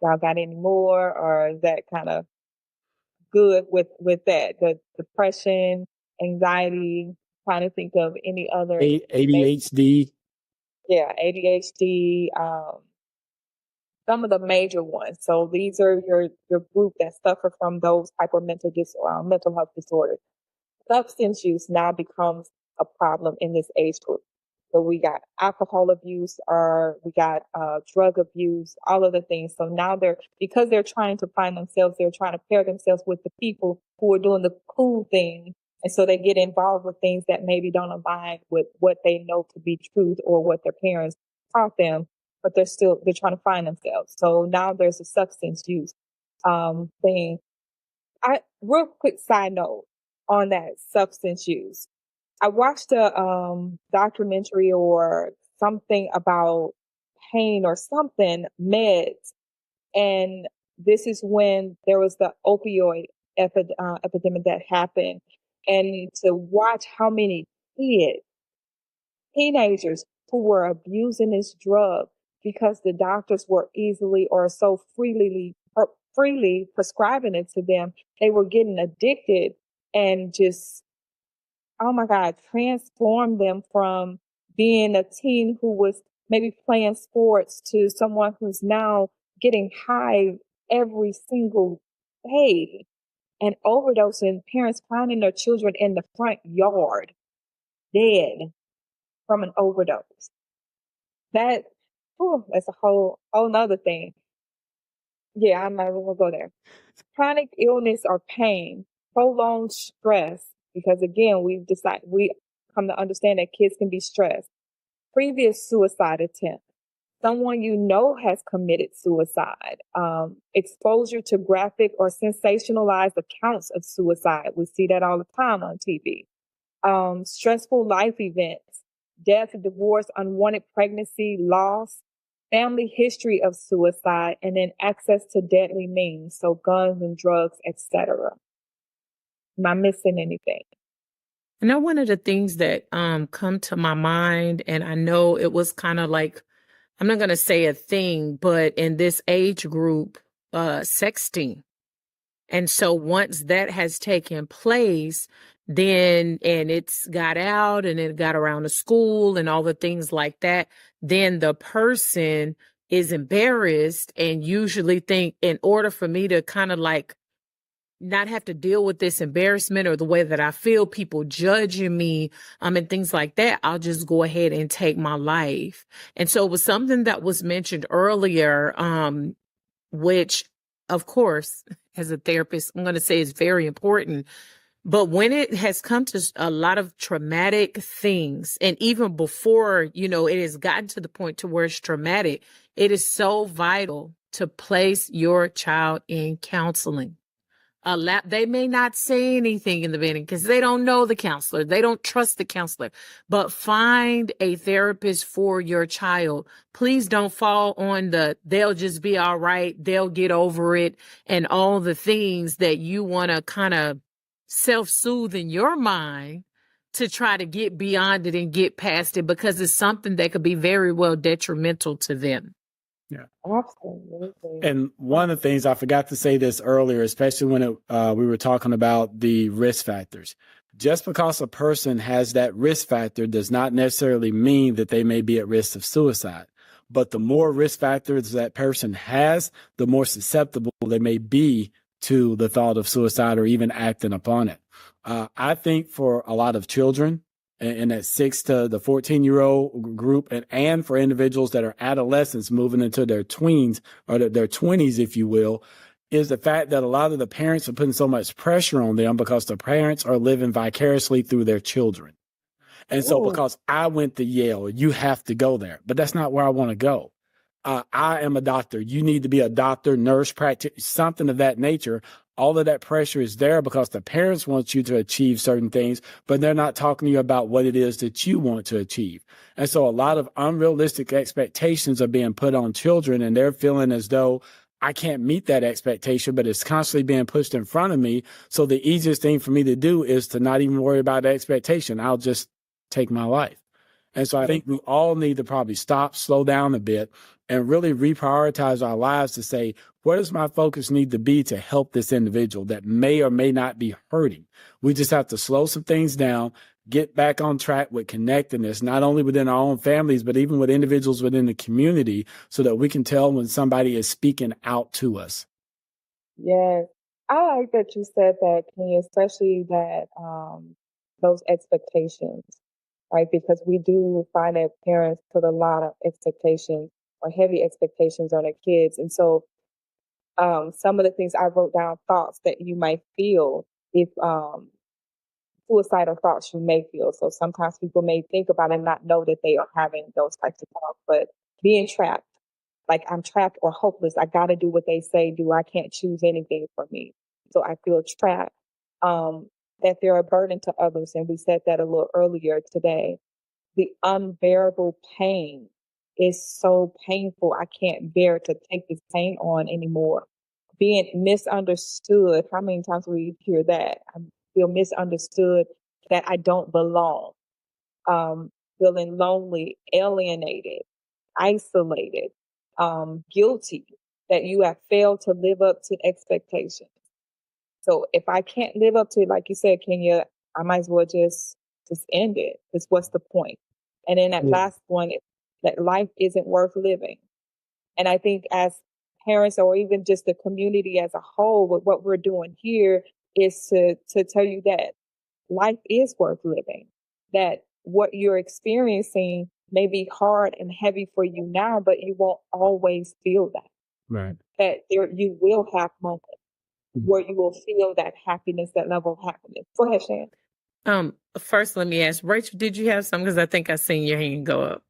Y'all got any more, or is that kind of good with that? The depression, anxiety, trying to think of any other. ADHD. Yeah, ADHD, some of the major ones. So these are your group that suffer from those type of mental health disorders. Substance use now becomes a problem in this age group. So we got alcohol abuse, or we got drug abuse, all of the things. So now because they're trying to find themselves, they're trying to pair themselves with the people who are doing the cool thing. And so they get involved with things that maybe don't align with what they know to be truth or what their parents taught them, but they're trying to find themselves. So now there's a substance use thing. Real quick side note on that substance use. I watched a documentary or something about pain or something, meds. And this is when there was the opioid epidemic that happened. And to watch how many teenagers who were abusing this drug because the doctors were easily or so freely prescribing it to them, they were getting addicted and just, oh my God, transform them from being a teen who was maybe playing sports to someone who's now getting high every single day and overdosing, parents finding their children in the front yard dead from an overdose. That's a whole nother thing. Yeah, I'm not even gonna go there. Chronic illness or pain, prolonged stress, because again, we come to understand that kids can be stressed. Previous suicide attempt, someone you know has committed suicide, exposure to graphic or sensationalized accounts of suicide. We see that all the time on TV. Stressful life events, death, divorce, unwanted pregnancy, loss, family history of suicide, and then access to deadly means, so guns and drugs, etc. Am I missing anything? I know one of the things that come to my mind, and I know it was kind of like, I'm not going to say a thing, but in this age group, sexting. And so once that has taken place, then, and it's got out and it got around the school and all the things like that, then the person is embarrassed and usually think, in order for me to kind of like not have to deal with this embarrassment or the way that I feel, people judging me, and things like that, I'll just go ahead and take my life. And so it was something that was mentioned earlier, which, of course, as a therapist, I'm going to say is very important. But when it has come to a lot of traumatic things, and even before, it has gotten to the point to where it's traumatic, it is so vital to place your child in counseling. They may not say anything in the beginning because they don't know the counselor. They don't trust the counselor, but find a therapist for your child. Please don't fall on they'll just be all right. They'll get over it and all the things that you want to kind of self-soothe in your mind to try to get beyond it and get past it, because it's something that could be very well detrimental to them. Yeah. Absolutely. And one of the things I forgot to say this earlier, especially when we were talking about the risk factors. Just because a person has that risk factor does not necessarily mean that they may be at risk of suicide. But the more risk factors that person has, the more susceptible they may be to the thought of suicide or even acting upon it. I think for a lot of children, in that 6 to the 14-year-old group, and for individuals that are adolescents moving into their tweens or their 20s, if you will, is the fact that a lot of the parents are putting so much pressure on them because the parents are living vicariously through their children. And so because I went to Yale, you have to go there. But that's not where I want to go. I am a doctor. You need to be a doctor, nurse, practitioner, something of that nature. All of that pressure is there because the parents want you to achieve certain things, but they're not talking to you about what it is that you want to achieve. And so a lot of unrealistic expectations are being put on children, and they're feeling as though I can't meet that expectation, but it's constantly being pushed in front of me. So the easiest thing for me to do is to not even worry about the expectation. I'll just take my life. And so I think we all need to probably stop, slow down a bit, and really reprioritize our lives to say, where does my focus need to be to help this individual that may or may not be hurting? We just have to slow some things down, get back on track with connectedness, not only within our own families, but even with individuals within the community, so that we can tell when somebody is speaking out to us. Yes. I like that you said that, Kenny, especially that those expectations, right? Because we do find that parents put a lot of expectations or heavy expectations on their kids. And so some of the things I wrote down, thoughts that you might feel if suicidal thoughts you may feel. So sometimes people may think about it and not know that they are having those types of thoughts, but being trapped, like I'm trapped or hopeless. I got to do what they say do. I can't choose anything for me. So I feel trapped, that they're a burden to others. And we said that a little earlier today. The unbearable pain is so painful. I can't bear to take this pain on anymore. Being misunderstood. How many times we hear that? I feel misunderstood, that I don't belong. Feeling lonely, alienated, isolated, guilty that you have failed to live up to expectations. So if I can't live up to it, like you said, Kenya, I might as well just end it. Because what's the point? And then that last one, that life isn't worth living. And I think as parents, or even just the community as a whole, with what we're doing here is to tell you that life is worth living, that what you're experiencing may be hard and heavy for you now, but you won't always feel that. Right. That you will have moments where you will feel that happiness, that level of happiness. Go ahead, Shan. First, let me ask, Rachel, did you have something? Because I think I seen your hand go up.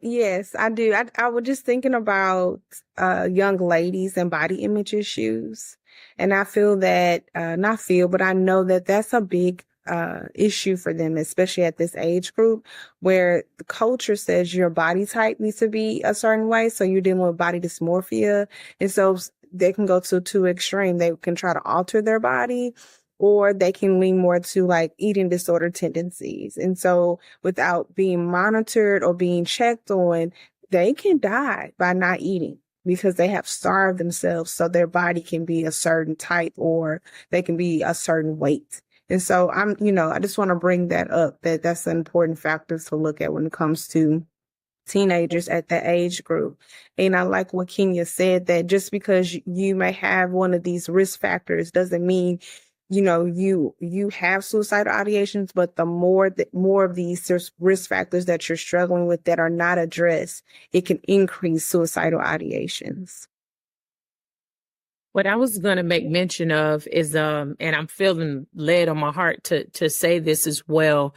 Yes, I do. I was just thinking about young ladies and body image issues. And I feel that, not feel, but I know that that's a big issue for them, especially at this age group, where the culture says your body type needs to be a certain way. So you're dealing with body dysmorphia. And so they can go to too extreme. They can try to alter their body, or they can lean more to like eating disorder tendencies. And so without being monitored or being checked on, they can die by not eating because they have starved themselves so their body can be a certain type or they can be a certain weight. And so I just want to bring that up, that's an important factor to look at when it comes to teenagers at that age group. And I like what Kenya said, that just because you may have one of these risk factors doesn't mean you have suicidal ideations, but the more of these risk factors that you're struggling with that are not addressed, it can increase suicidal ideations. What I was going to make mention of is, and I'm feeling led on my heart to say this as well.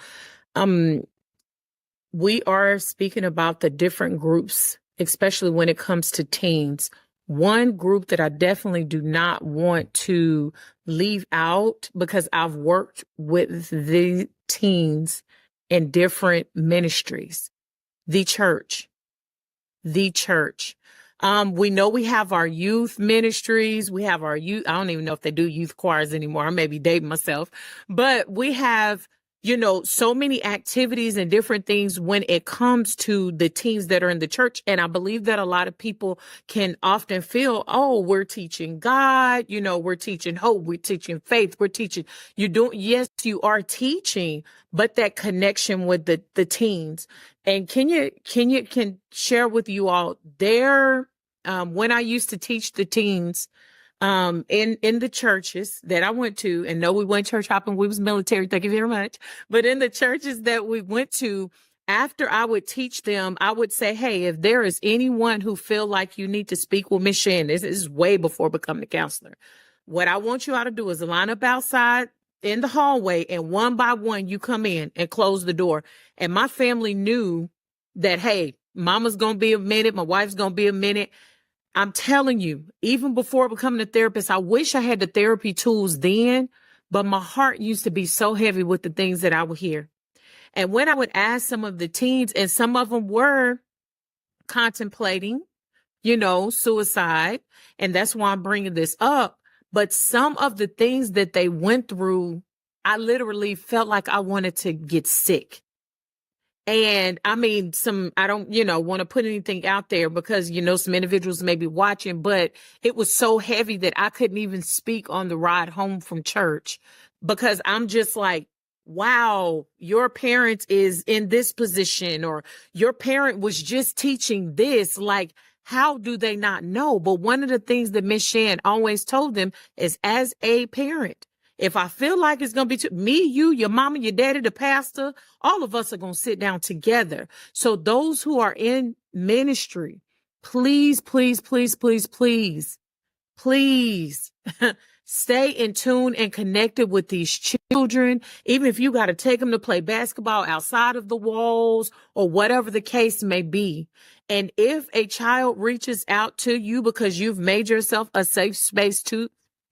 We are speaking about the different groups, especially when it comes to teens. One group that I definitely do not want to leave out, because I've worked with the teens in different ministries, the church. We know we have our youth ministries. We have our youth. I don't even know if they do youth choirs anymore. I may be dating myself, but we have, so many activities and different things when it comes to the teens that are in the church. And I believe that a lot of people can often feel, oh, we're teaching God, we're teaching hope, we're teaching faith, we're teaching, yes, you are teaching, but that connection with the teens. And Kenya can share with you all there, when I used to teach the teens, in the churches that I went to, and no, we went church hopping. We was military. Thank you very much. But in the churches that we went to, after I would teach them, I would say, hey, if there is anyone who feel like you need to speak with Miss Shan, this is way before becoming a counselor. What I want you all to do is line up outside in the hallway, and one by one, you come in and close the door. And my family knew that, hey, mama's going to be a minute. My wife's going to be a minute. I'm telling you, even before becoming a therapist, I wish I had the therapy tools then, but my heart used to be so heavy with the things that I would hear. And when I would ask some of the teens, and some of them were contemplating, suicide, and that's why I'm bringing this up, but some of the things that they went through, I literally felt like I wanted to get sick. And I mean, I don't, want to put anything out there because, some individuals may be watching, but it was so heavy that I couldn't even speak on the ride home from church, because I'm just like, wow, your parent is in this position, or your parent was just teaching this. Like, how do they not know? But one of the things that Miss Shan always told them is, as a parent, if I feel like it's going to be me, you, your mama, your daddy, the pastor, all of us are going to sit down together. So those who are in ministry, please, please, please, please, please, please stay in tune and connected with these children. Even if you got to take them to play basketball outside of the walls or whatever the case may be. And if a child reaches out to you because you've made yourself a safe space to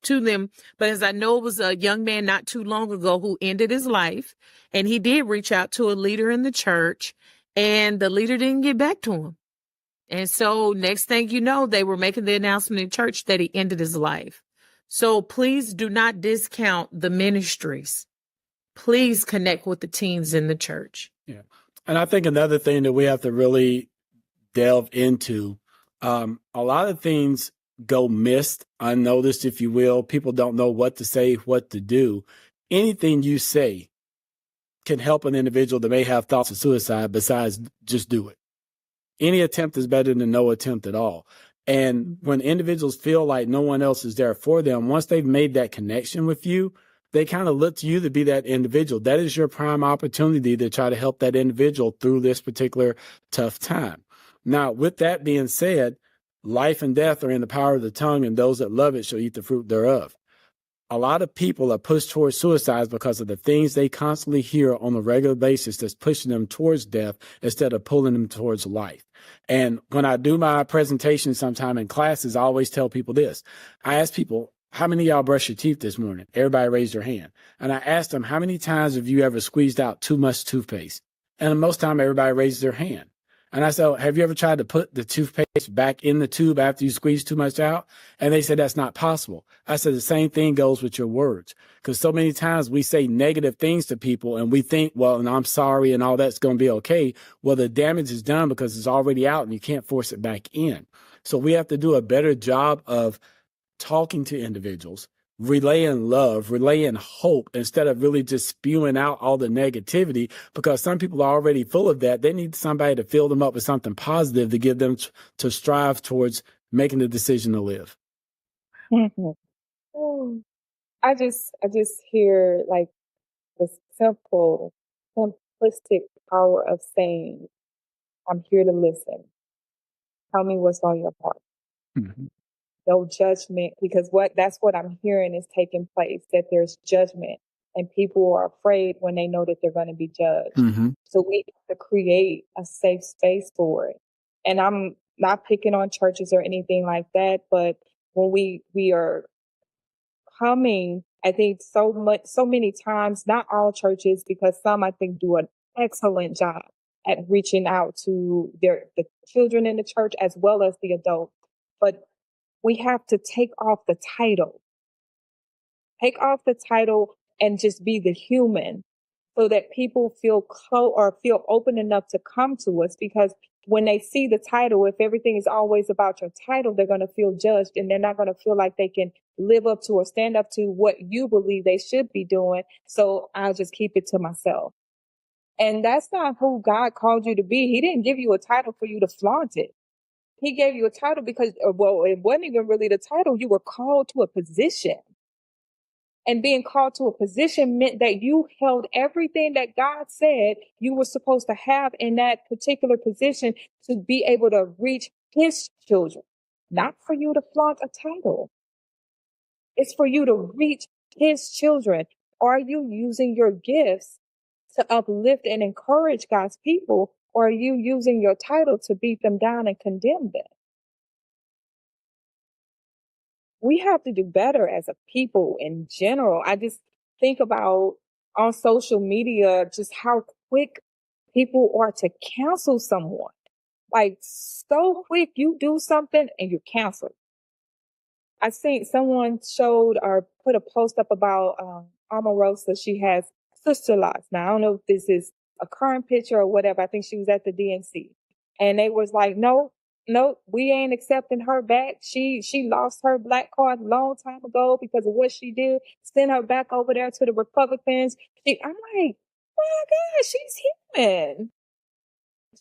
them, because I know it was a young man not too long ago who ended his life, and he did reach out to a leader in the church, and the leader didn't get back to him. And so next thing you know, they were making the announcement in church that he ended his life. So please do not discount the ministries. Please connect with the teens in the church. Yeah. And I think another thing that we have to really delve into, a lot of things go missed, unnoticed, if you will. People don't know what to say, what to do. Anything you say can help an individual that may have thoughts of suicide, besides just do it. Any attempt is better than no attempt at all. And when individuals feel like no one else is there for them, once they've made that connection with you, they kind of look to you to be that individual. That is your prime opportunity to try to help that individual through this particular tough time. Now, with that being said, life and death are in the power of the tongue, and those that love it shall eat the fruit thereof. a lot of people are pushed towards suicide because of the things they constantly hear on a regular basis that's pushing them towards death instead of pulling them towards life. And when I do my presentation sometime in classes, I always tell people this. I ask people, how many of y'all brush your teeth this morning? Everybody raise their hand. And I asked them, how many times have you ever squeezed out too much toothpaste? And most time everybody raises their hand. And I said, have you ever tried to put the toothpaste back in the tube after you squeeze too much out? And they said, that's not possible. I said, the same thing goes with your words. Because so many times we say negative things to people and we think, well, and I'm sorry and all that's going to be okay. Well, the damage is done because it's already out and you can't force it back in. So we have to do a better job of talking to individuals, relaying love, relaying hope, instead of really just spewing out all the negativity, because some people are already full of that. They need somebody to fill them up with something positive to give them to strive towards making the decision to live. I just hear like the simplistic power of saying, I'm here to listen. Tell me what's on your heart. Mm-hmm. No judgment, because that's what I'm hearing is taking place, that there's judgment and people are afraid when they know that they're going to be judged. Mm-hmm. So we have to create a safe space for it. And I'm not picking on churches or anything like that, but when we are coming, I think so many times, not all churches, because some I think do an excellent job at reaching out to the children in the church as well as the adults. But we have to take off the title. Take off the title and just be the human so that people feel close or feel open enough to come to us. Because when they see the title, if everything is always about your title, they're going to feel judged and they're not going to feel like they can live up to or stand up to what you believe they should be doing. So I'll just keep it to myself. And that's not who God called you to be. He didn't give you a title for you to flaunt it. He gave you a title because, well, it wasn't even really the title. You were called to a position. And being called to a position meant that you held everything that God said you were supposed to have in that particular position to be able to reach his children. Not for you to flaunt a title. It's for you to reach his children. Are you using your gifts to uplift and encourage God's people? Or are you using your title to beat them down and condemn them? We have to do better as a people in general. I just think about on social media, just how quick people are to cancel someone. Like so quick, you do something and you're canceled. I think someone showed or put a post up about Omarosa. She has sister lots. Now, I don't know if this is a current picture or whatever. I think she was at the DNC. And they was like, no, we ain't accepting her back. She lost her black card a long time ago because of what she did. Send her back over there to the Republicans. I'm like, my God, she's human.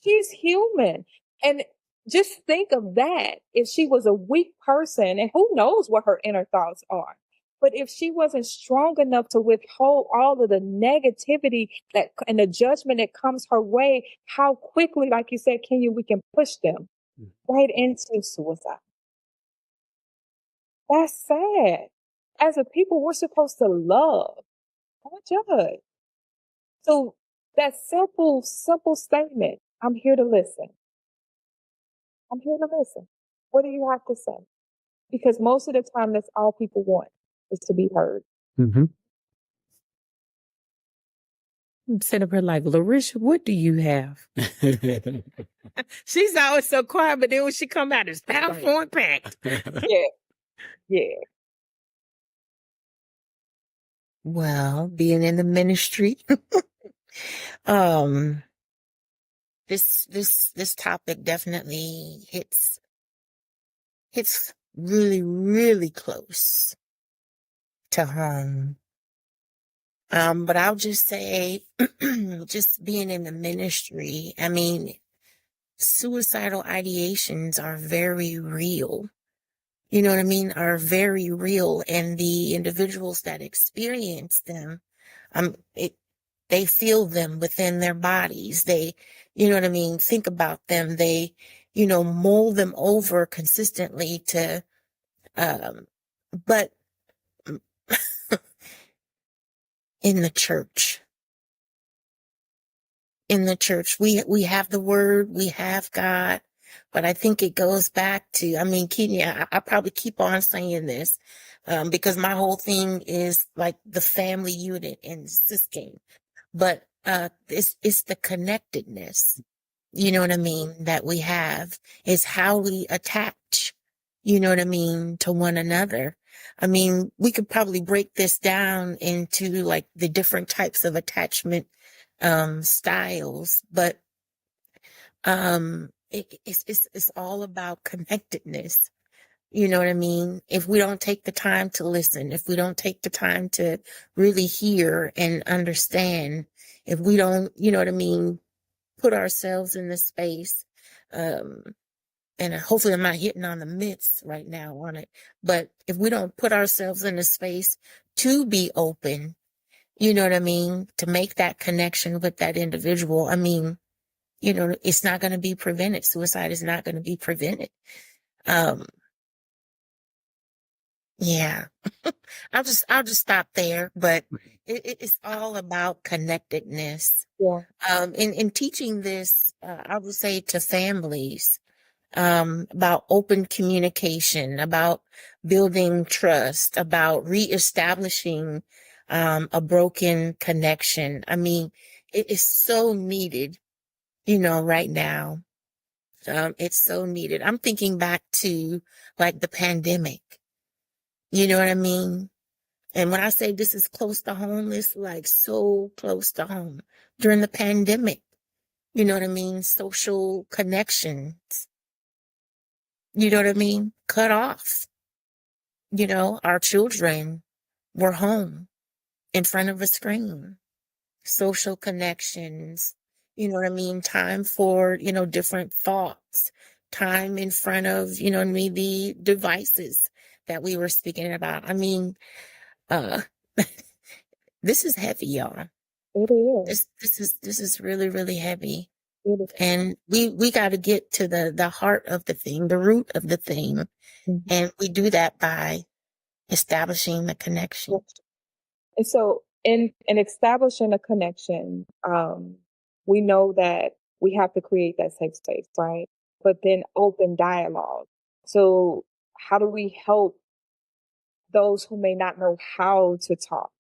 She's human. And just think of that. If she was a weak person, and who knows what her inner thoughts are. But if she wasn't strong enough to withhold all of the negativity that and the judgment that comes her way, how quickly, like you said, we can push them right into suicide. That's sad. As a people, we're supposed to love, not judge. So that simple statement, I'm here to listen. I'm here to listen. What do you have to say? Because most of the time, that's all people want is to be heard. Mm-hmm. I'm sitting up here like, Larisha, what do you have? She's always so quiet, but then when she come out, it's powerful and packed. Yeah. Well, being in the ministry, this topic definitely hits really, really close to home. But I'll just say, just being in the ministry, I mean, suicidal ideations are very real. You know what I mean? Are very real. And the individuals that experience them, they feel them within their bodies. They, you know what I mean? Think about them. They, mold them over consistently to, but in the church. In the church, we have the word, we have God, but I think it goes back to, I mean, Kenya, I probably keep on saying this, because my whole thing is like the family unit and system, but, it's the connectedness, you know what I mean, that we have is how we attach, you know what I mean, to one another. I mean, we could probably break this down into like the different types of attachment styles, but it's all about connectedness. You know what I mean? If we don't take the time to listen, if we don't take the time to really hear and understand, if we don't, you know what I mean, put ourselves in the space, and hopefully I'm not hitting on the myths right now on it, but if we don't put ourselves in the space to be open, you know what I mean, to make that connection with that individual, I mean, you know, it's not going to be prevented. Suicide is not going to be prevented. Yeah, I'll just stop there, but it's all about connectedness. Yeah. In teaching this, I would say to families, about open communication, about building trust, about reestablishing, a broken connection. I mean, it is so needed, you know, right now. It's so needed. I'm thinking back to like the pandemic, you know what I mean? And when I say this is close to home, it's like so close to home. During the pandemic, you know what I mean? Social connections, you know what I mean? Cut off. You know, our children were home in front of a screen. Social connections, you know what I mean? Time for, you know, different thoughts, time in front of, you know what I mean, the devices that we were speaking about. I mean, uh, this is heavy, y'all. It is. This is really, really heavy. It is. And we got to get to the heart of the thing, the root of the thing. Mhm. And we do that by establishing the connection. And so in establishing a connection, we know that we have to create that safe space, right? But then open dialogue. So how do we help those who may not know how to talk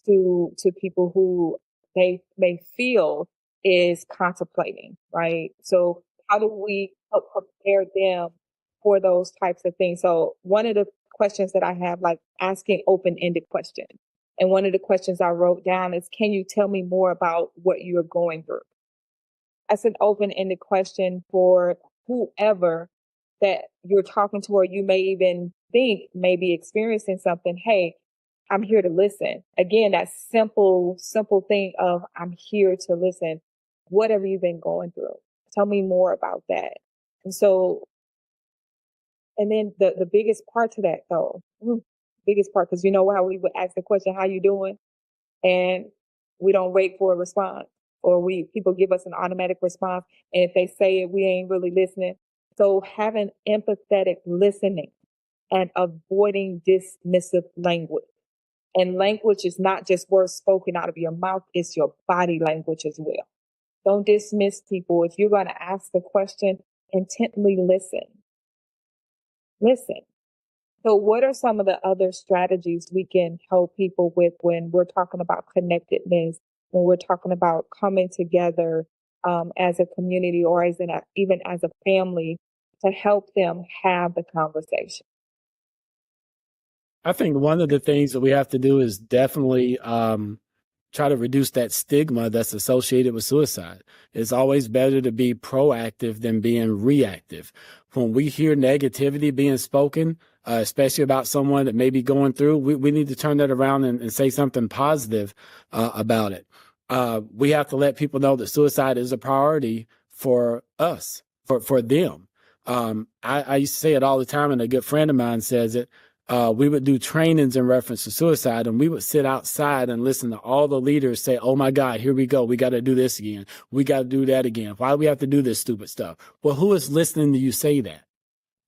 to people who they may feel is contemplating, right? So how do we help prepare them for those types of things? So one of the questions that I have, like asking open-ended questions. And one of the questions I wrote down is, can you tell me more about what you're going through? That's an open-ended question for whoever that you're talking to, or you may even think may be experiencing something. Hey, I'm here to listen. Again, that simple thing of I'm here to listen. What have you been going through? Tell me more about that. And so, and then the biggest part to that though, biggest part, because you know how we would ask the question, how you doing? And we don't wait for a response, or people give us an automatic response. And if they say it, we ain't really listening. So having empathetic listening and avoiding dismissive language. And language is not just words spoken out of your mouth, it's your body language as well. Don't dismiss people. If you're going to ask the question, intently listen. Listen. So what are some of the other strategies we can help people with when we're talking about connectedness, when we're talking about coming together as a community, or even as a family, to help them have the conversation? I think one of the things that we have to do is definitely try to reduce that stigma that's associated with suicide. It's always better to be proactive than being reactive. When we hear negativity being spoken, especially about someone that may be going through, we need to turn that around and say something positive about it. We have to let people know that suicide is a priority for us, for them. I used to say it all the time, and a good friend of mine says it. We would do trainings in reference to suicide, and we would sit outside and listen to all the leaders say, oh my God, here we go. We got to do this again. We got to do that again. Why do we have to do this stupid stuff? Well, who is listening to you say that?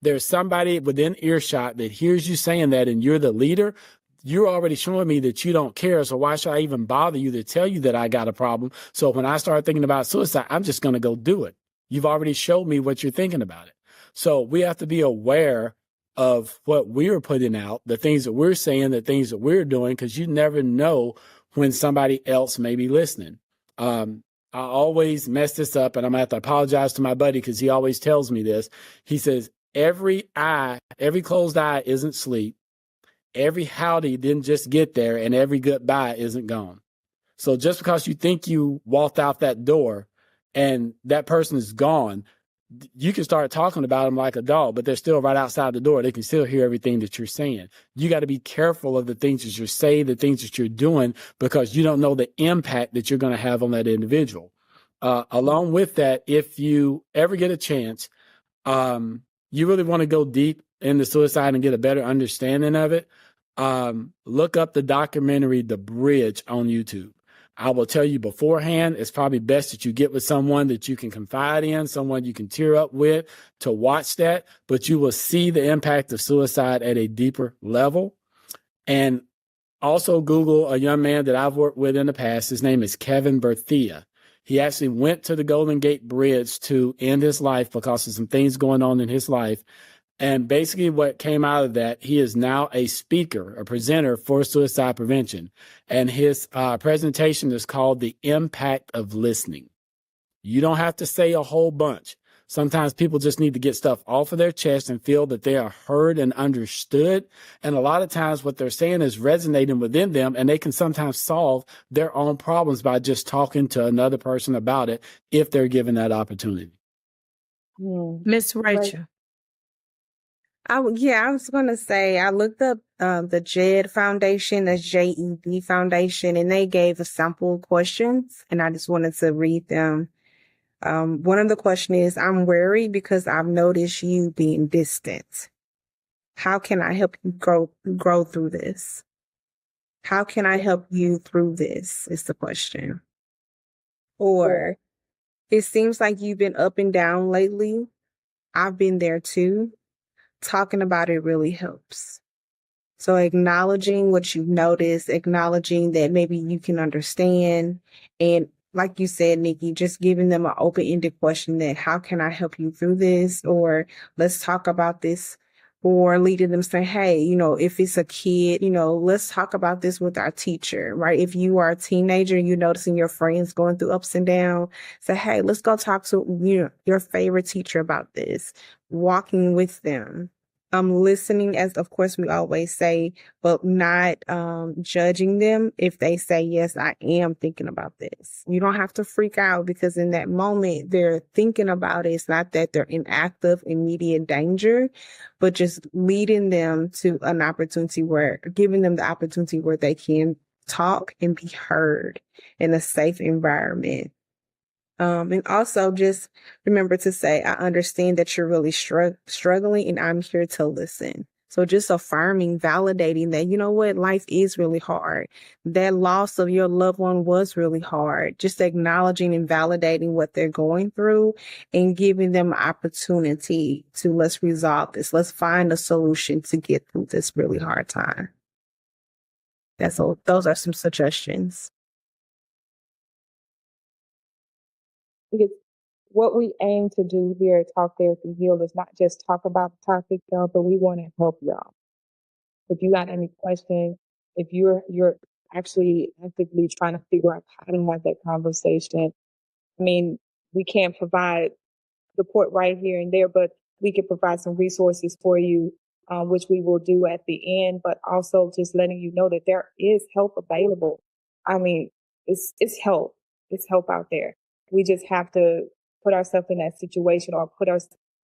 There's somebody within earshot that hears you saying that, and you're the leader. you're already showing me that you don't care. So why should I even bother you to tell you that I got a problem? So when I start thinking about suicide, I'm just going to go do it. You've already showed me what you're thinking about it. So we have to be aware of what we're putting out, the things that we're saying, the things that we're doing, because you never know when somebody else may be listening. I always mess this up, and I'm going to have to apologize to my buddy because he always tells me this. He says, every closed eye isn't sleep. Every howdy didn't just get there, and every goodbye isn't gone. So just because you think you walked out that door and that person is gone, you can start talking about them like a dog, but they're still right outside the door. They can still hear everything that you're saying. You got to be careful of the things that you're saying, the things that you're doing, because you don't know the impact that you're going to have on that individual. Along with that, if you ever get a chance, you really want to go deep into suicide and get a better understanding of it, look up the documentary, The Bridge, on YouTube. I will tell you beforehand, it's probably best that you get with someone that you can confide in, someone you can tear up with to watch that, but you will see the impact of suicide at a deeper level. And also Google a young man that I've worked with in the past. His name is Kevin Berthia. He actually went to the Golden Gate Bridge to end his life because of some things going on in his life. And basically what came out of that, he is now a speaker, a presenter for suicide prevention. And his presentation is called The Impact of Listening. You don't have to say a whole bunch. Sometimes people just need to get stuff off of their chest and feel that they are heard and understood. And a lot of times what they're saying is resonating within them, and they can sometimes solve their own problems by just talking to another person about it if they're given that opportunity. Miss Rachel. I was going to say, I looked up the JED Foundation, that's JED Foundation, and they gave us sample questions, and I just wanted to read them. One of the questions is, I'm worried because I've noticed you being distant. How can I help you grow through this? How can I help you through this is the question. Or, it seems like you've been up and down lately. I've been there too. Talking about it really helps. So acknowledging what you've noticed, acknowledging that maybe you can understand. And like you said, Nikki, just giving them an open-ended question that, how can I help you through this? Or let's talk about this. Or leading them saying, hey, if it's a kid, let's talk about this with our teacher, right? If you are a teenager, you're noticing your friends going through ups and downs, say, hey, let's go talk to your favorite teacher about this, walking with them. Listening, as of course we always say, but not judging them if they say, yes, I am thinking about this. You don't have to freak out, because in that moment they're thinking about it. It's not that they're in active, immediate danger, but just leading them to an opportunity giving them the opportunity where they can talk and be heard in a safe environment. And also just remember to say, I understand that you're really struggling, and I'm here to listen. So just affirming, validating that, what, life is really hard. That loss of your loved one was really hard. Just acknowledging and validating what they're going through and giving them an opportunity to, let's resolve this. Let's find a solution to get through this really hard time. Those are some suggestions. Because what we aim to do here at Talk Therapy Heal is not just talk about the topic, y'all, but we want to help y'all. If you got any questions, if you're actually actively trying to figure out how to have that conversation, I mean, we can't provide support right here and there, but we can provide some resources for you, which we will do at the end, but also just letting you know that there is help available. I mean, it's help. It's help out there. We just have to put ourselves in that situation, or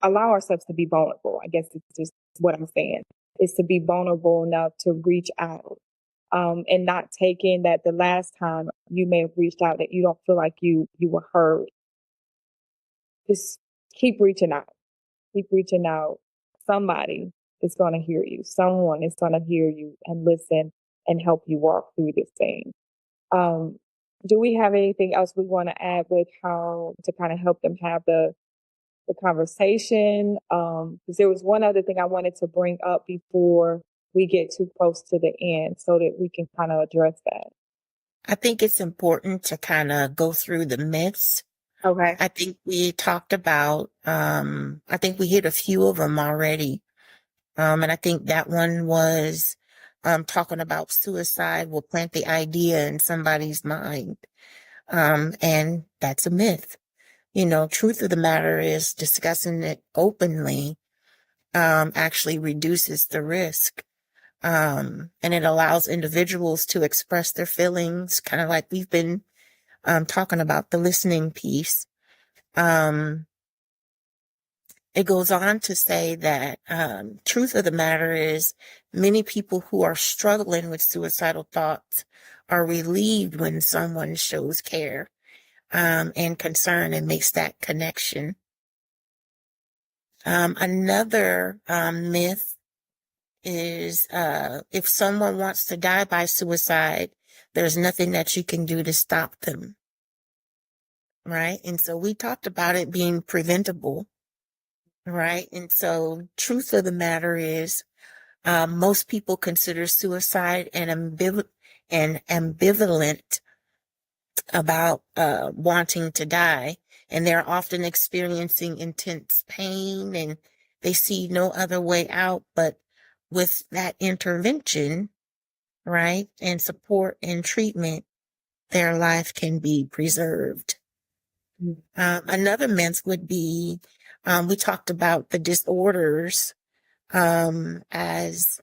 allow ourselves to be vulnerable. I guess it's just what I'm saying, is to be vulnerable enough to reach out, and not take in that the last time you may have reached out that you don't feel like you were heard. Just keep reaching out. Keep reaching out. Somebody is going to hear you. Someone is going to hear you and listen and help you walk through this thing. Do we have anything else we want to add with how to kind of help them have the conversation? Because there was one other thing I wanted to bring up before we get too close to the end so that we can kind of address that? I think it's important to kind of go through the myths. Okay. I think we talked about, I think we hit a few of them already. And I think that one was talking about suicide will plant the idea in somebody's mind. And that's a myth. You know, truth of the matter is discussing it openly actually reduces the risk. And it allows individuals to express their feelings, kind of like we've been talking about the listening piece. It goes on to say that truth of the matter is many people who are struggling with suicidal thoughts are relieved when someone shows care and concern and makes that connection. Another myth is if someone wants to die by suicide, there's nothing that you can do to stop them. Right? And so we talked about it being preventable. Right. And so truth of the matter is, most people consider suicide and ambivalent about wanting to die. And they're often experiencing intense pain and they see no other way out. But with that intervention, right, and support and treatment, their life can be preserved. Another myth would be, we talked about the disorders as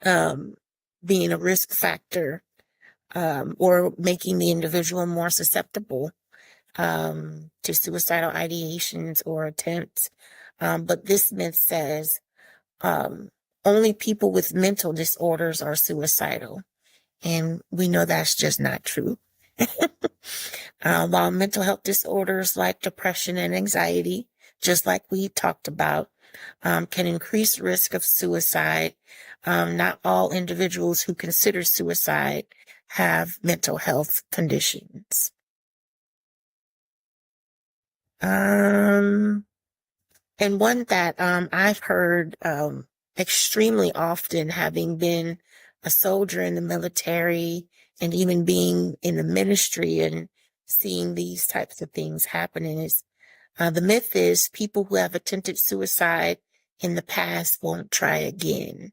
being a risk factor or making the individual more susceptible to suicidal ideations or attempts. But this myth says only people with mental disorders are suicidal. And we know that's just not true. While mental health disorders like depression and anxiety, just like we talked about, can increase risk of suicide, not all individuals who consider suicide have mental health conditions. And one that I've heard extremely often, having been a soldier in the military and even being in the ministry and seeing these types of things happening, is the myth is people who have attempted suicide in the past won't try again.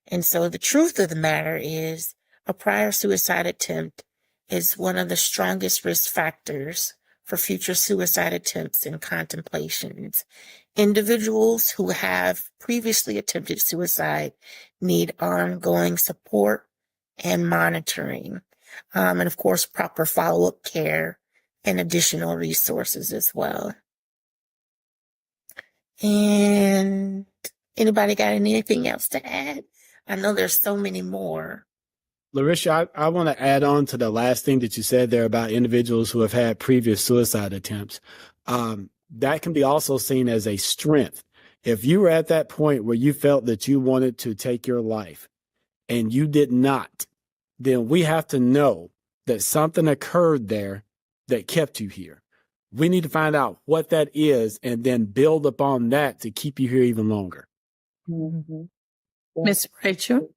And so the truth of the matter is a prior suicide attempt is one of the strongest risk factors for future suicide attempts and contemplations. Individuals who have previously attempted suicide need ongoing support and monitoring, and of course, proper follow-up care and additional resources as well. And anybody got anything else to add? I know there's so many more. Larisha, I want to add on to the last thing that you said there about individuals who have had previous suicide attempts. That can be also seen as a strength. If you were at that point where you felt that you wanted to take your life and you did not, then we have to know that something occurred there that kept you here. We need to find out what that is and then build upon that to keep you here even longer. Mm-hmm. Miss Rachel?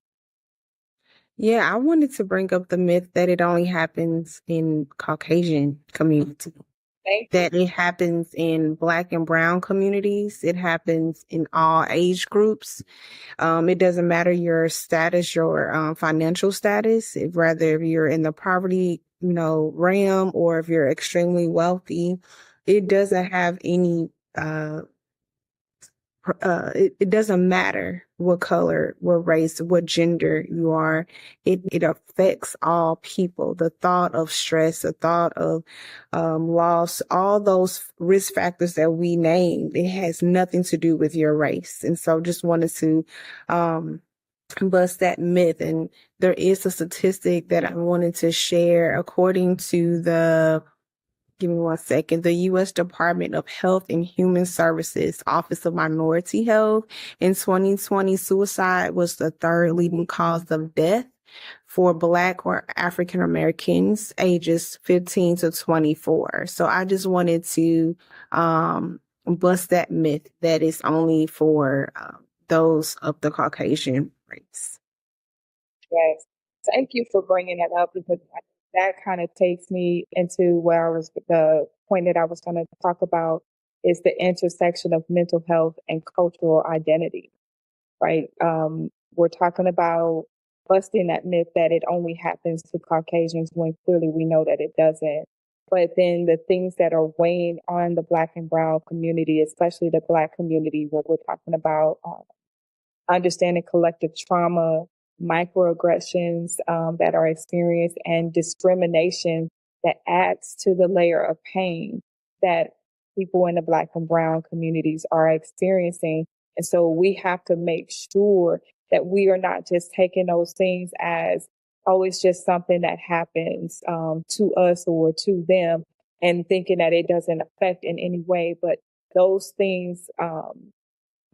Yeah, I wanted to bring up the myth that it only happens in Caucasian community. That it happens in Black and Brown communities. It happens in all age groups. It doesn't matter your status, your financial status, whether you're in the poverty, realm or if you're extremely wealthy. It doesn't have any it doesn't matter what color, what race, what gender you are. It affects all people. The thought of stress, the thought of loss, all those risk factors that we named, it has nothing to do with your race. And so just wanted to bust that myth. And there is a statistic that I wanted to share according to give me one second. The U.S. Department of Health and Human Services Office of Minority Health in 2020, suicide was the third leading cause of death for Black or African Americans ages 15 to 24. So I just wanted to bust that myth that it's only for those of the Caucasian race. Yes. Thank you for bringing that up, because that kind of takes me into the point that I was going to talk about is the intersection of mental health and cultural identity, right? We're talking about busting that myth that it only happens to Caucasians when clearly we know that it doesn't. But then the things that are weighing on the Black and Brown community, especially the Black community, what we're talking about, understanding collective trauma, microaggressions that are experienced, and discrimination that adds to the layer of pain that people in the Black and Brown communities are experiencing. And so we have to make sure that we are not just taking those things as, oh, it's just something that happens to us or to them, and thinking that it doesn't affect in any way. But those things,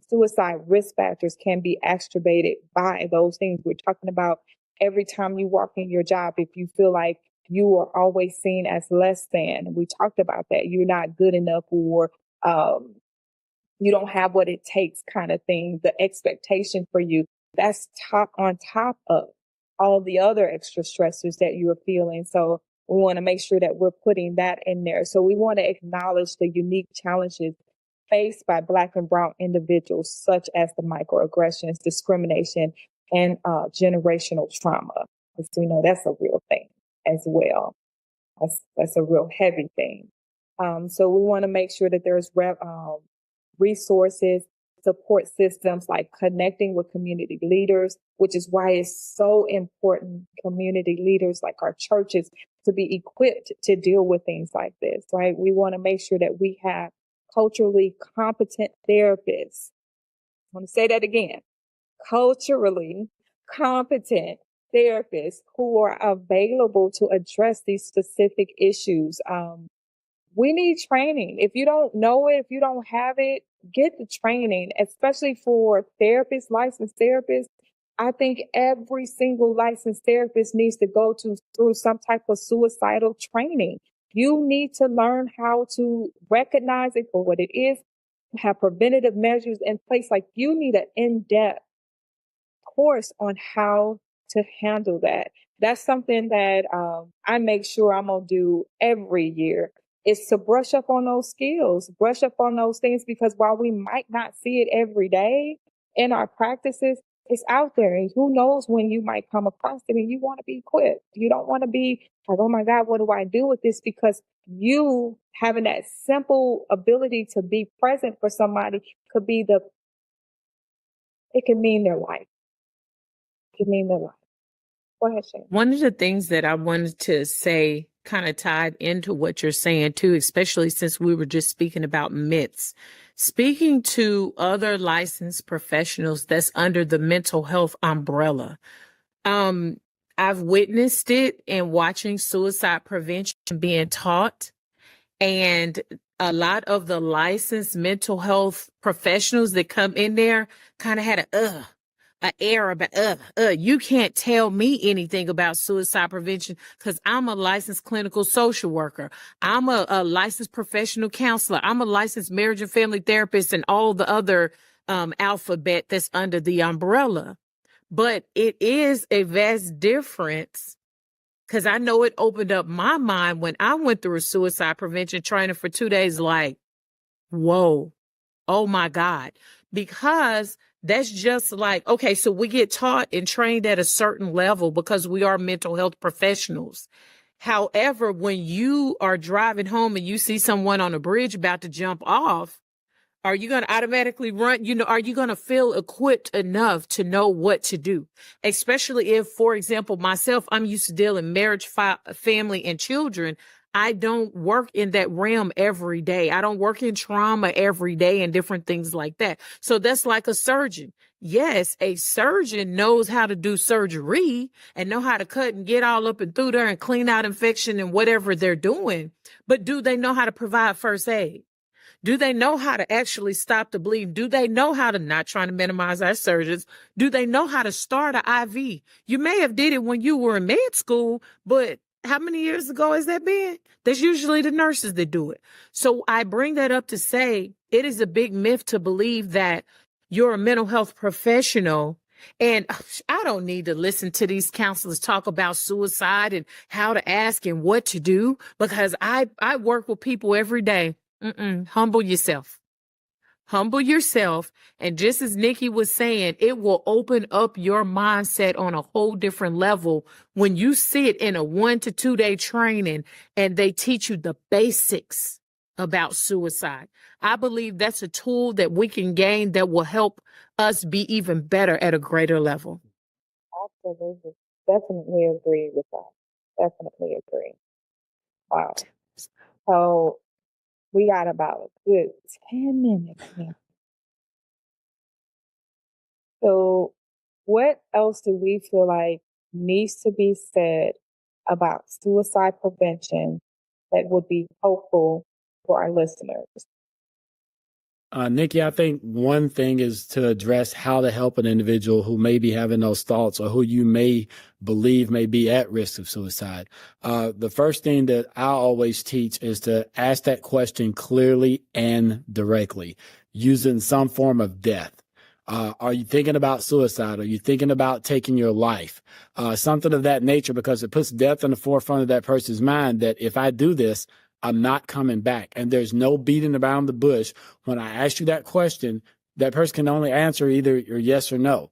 suicide risk factors, can be exacerbated by those things. We're talking about every time you walk in your job, if you feel like you are always seen as less than, we talked about that, you're not good enough, or you don't have what it takes kind of thing, the expectation for you, that's on top of all the other extra stressors that you're feeling. So we want to make sure that we're putting that in there. So we want to acknowledge the unique challenges faced by Black and Brown individuals, such as the microaggressions, discrimination, and generational trauma. Because we know that's a real thing as well. That's a real heavy thing. So we want to make sure that there's resources, support systems, like connecting with community leaders, which is why it's so important, community leaders like our churches, to be equipped to deal with things like this, right? We want to make sure that we have culturally competent therapists. I want to say that again. Culturally competent therapists who are available to address these specific issues. We need training. If you don't know it, if you don't have it, get the training, especially for therapists, licensed therapists. I think every single licensed therapist needs to go through some type of suicidal training. You need to learn how to recognize it for what it is, have preventative measures in place. Like, you need an in-depth course on how to handle that. That's something that I make sure I'm going to do every year, is to brush up on those skills, brush up on those things, because while we might not see it every day in our practices, it's out there. And who knows when you might come across it, and you want to be equipped. You don't want to be like, oh my God, what do I do with this? Because you having that simple ability to be present for somebody it can mean their life. It can mean their life. Go ahead, Shane. One of the things that I wanted to say, kind of tied into what you're saying too, especially since we were just speaking about myths, speaking to other licensed professionals that's under the mental health umbrella. I've witnessed it in watching suicide prevention being taught, and a lot of the licensed mental health professionals that come in there kind of had an air about, you can't tell me anything about suicide prevention because I'm a licensed clinical social worker. I'm a licensed professional counselor. I'm a licensed marriage and family therapist, and all the other alphabet that's under the umbrella. But it is a vast difference, because I know it opened up my mind when I went through a suicide prevention training for 2 days, like, whoa, oh my God. Because that's just like, okay, so we get taught and trained at a certain level because we are mental health professionals. However, when you are driving home and you see someone on a bridge about to jump off, are you going to automatically run? Are you going to feel equipped enough to know what to do? Especially if, for example, myself, I'm used to dealing marriage, family, and children. I don't work in that realm every day. I don't work in trauma every day and different things like that. So that's like a surgeon. Yes, a surgeon knows how to do surgery and know how to cut and get all up and through there and clean out infection and whatever they're doing. But do they know how to provide first aid? Do they know how to actually stop the bleeding? Do they know how to, not trying to minimize our surgeons, do they know how to start an IV? You may have did it when you were in med school, but how many years ago has that been? That's usually the nurses that do it. So I bring that up to say it is a big myth to believe that you're a mental health professional. And I don't need to listen to these counselors talk about suicide and how to ask and what to do, because I work with people every day. Humble yourself. Humble yourself. And just as Nikki was saying, it will open up your mindset on a whole different level when you sit in a 1 to 2 day training and they teach you the basics about suicide. I believe that's a tool that we can gain that will help us be even better at a greater level. Absolutely. Definitely agree with that. Definitely agree. Wow. So we got about a good 10 minutes now. So what else do we feel like needs to be said about suicide prevention that would be helpful for our listeners? Nikki, I think one thing is to address how to help an individual who may be having those thoughts or who you may believe may be at risk of suicide. The first thing that I always teach is to ask that question clearly and directly, using some form of death. Are you thinking about suicide? Are you thinking about taking your life? Something of that nature, because it puts death in the forefront of that person's mind, that if I do this, I'm not coming back. And there's no beating around the bush. When I ask you that question, that person can only answer either your yes or no.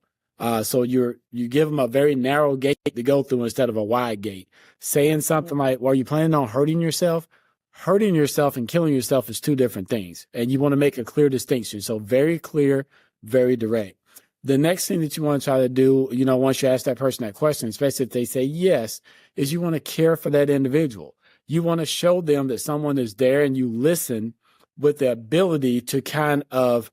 So you give them a very narrow gate to go through instead of a wide gate. Saying something like, well, are you planning on hurting yourself? Hurting yourself and killing yourself is two different things. And you want to make a clear distinction. So very clear, very direct. The next thing that you want to try to do, once you ask that person that question, especially if they say yes, is you want to care for that individual. You want to show them that someone is there, and you listen with the ability to kind of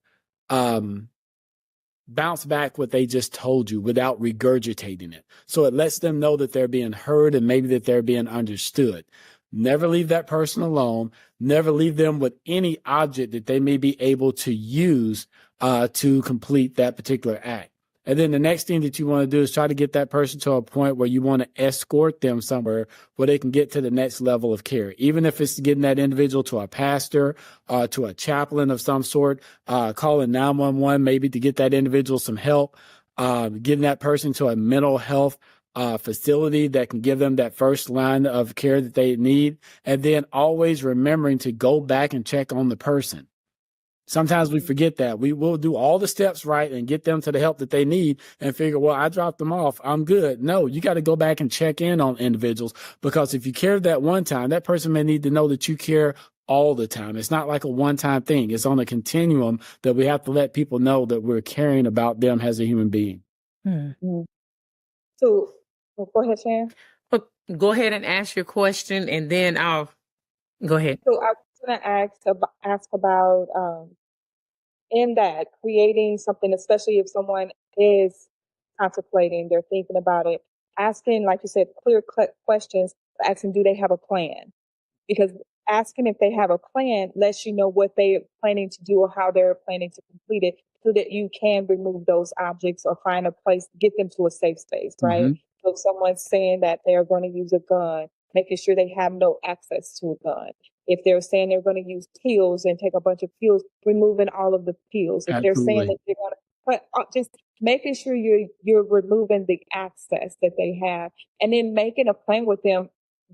bounce back what they just told you without regurgitating it. So it lets them know that they're being heard and maybe that they're being understood. Never leave that person alone. Never leave them with any object that they may be able to use to complete that particular act. And then the next thing that you want to do is try to get that person to a point where you want to escort them somewhere where they can get to the next level of care. Even if it's getting that individual to a pastor, to a chaplain of some sort, calling 911 maybe to get that individual some help, getting that person to a mental health facility that can give them that first line of care that they need. And then always remembering to go back and check on the person. Sometimes we forget that. We will do all the steps right and get them to the help that they need and figure, well, I dropped them off, I'm good. No, you got to go back and check in on individuals, because if you care that one time, that person may need to know that you care all the time. It's not like a one-time thing. It's on a continuum that we have to let people know that we're caring about them as a human being. So go ahead, Shan. Go ahead and ask your question, and then I'll go ahead. So I was going to ask about in that creating something, especially if someone is contemplating, they're thinking about it, asking, like you said, clear questions, asking, do they have a plan? Because asking if they have a plan lets you know what they're planning to do or how they're planning to complete it, so that you can remove those objects or find a place, get them to a safe space, right? So if someone's saying that they're going to use a gun, making sure they have no access to a gun. If they're saying they're going to use pills and take a bunch of pills, removing all of the pills. If they're saying that they're going to, but just making sure you're removing the access that they have, and then making a plan with them.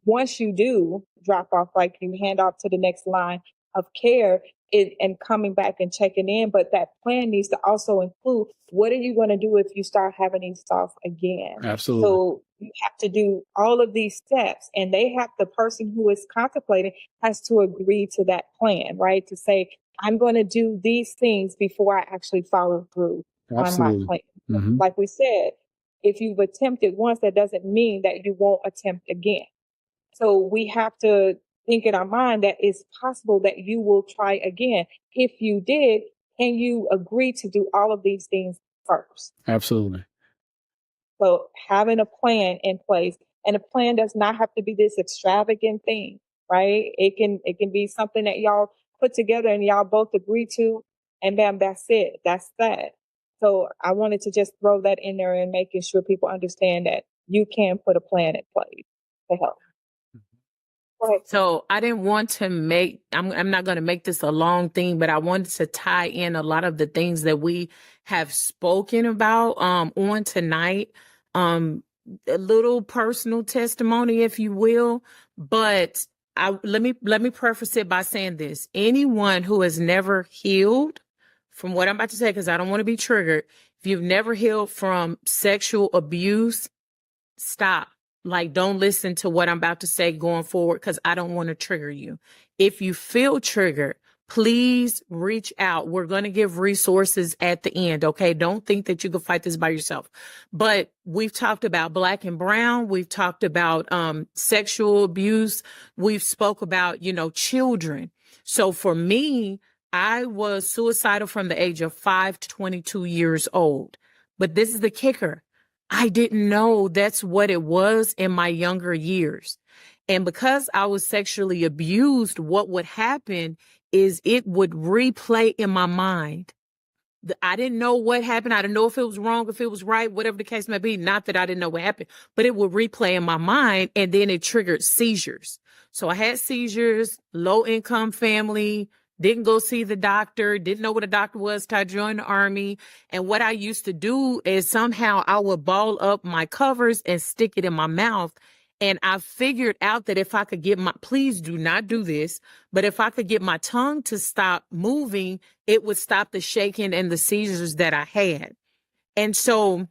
Once you do drop off, like you hand off to the next line of care, and coming back and checking in. But that plan needs to also include, what are you going to do if you start having these thoughts again? Absolutely. So you have to do all of these steps, and the person who is contemplating has to agree to that plan, right? To say, I'm going to do these things before I actually follow through on my plan. Like we said, if you've attempted once, that doesn't mean that you won't attempt again. So we have to think in our mind that it's possible that you will try again. If you did, can you agree to do all of these things first? Absolutely. So having a plan in place, and a plan does not have to be this extravagant thing, right? It can be something that y'all put together and y'all both agree to, and bam, that's it. That's that. So I wanted to just throw that in there and making sure people understand that you can put a plan in place to help. Right. So I didn't want to I'm not going to make this a long thing, but I wanted to tie in a lot of the things that we have spoken about on tonight. A little personal testimony, if you will, but let me preface it by saying this. Anyone who has never healed from what I'm about to say, because I don't want to be triggered, if you've never healed from sexual abuse, stop. Like, don't listen to what I'm about to say going forward because I don't want to trigger you. If you feel triggered, please reach out. We're going to give resources at the end. Okay. Don't think that you can fight this by yourself. But we've talked about Black and brown. We've talked about sexual abuse. We've spoke about, children. So for me, I was suicidal from the age of 5 to 22 years old. But this is the kicker. I didn't know that's what it was in my younger years. And because I was sexually abused, what would happen is it would replay in my mind. I didn't know what happened. I didn't know if it was wrong, if it was right, whatever the case may be. Not that I didn't know what happened, but it would replay in my mind, and then it triggered seizures. So I had seizures, low income family, didn't go see the doctor, didn't know what a doctor was till I joined the Army. And what I used to do is somehow I would ball up my covers and stick it in my mouth. And I figured out that if I could get please do not do this, but if I could get my tongue to stop moving, it would stop the shaking and the seizures that I had. And so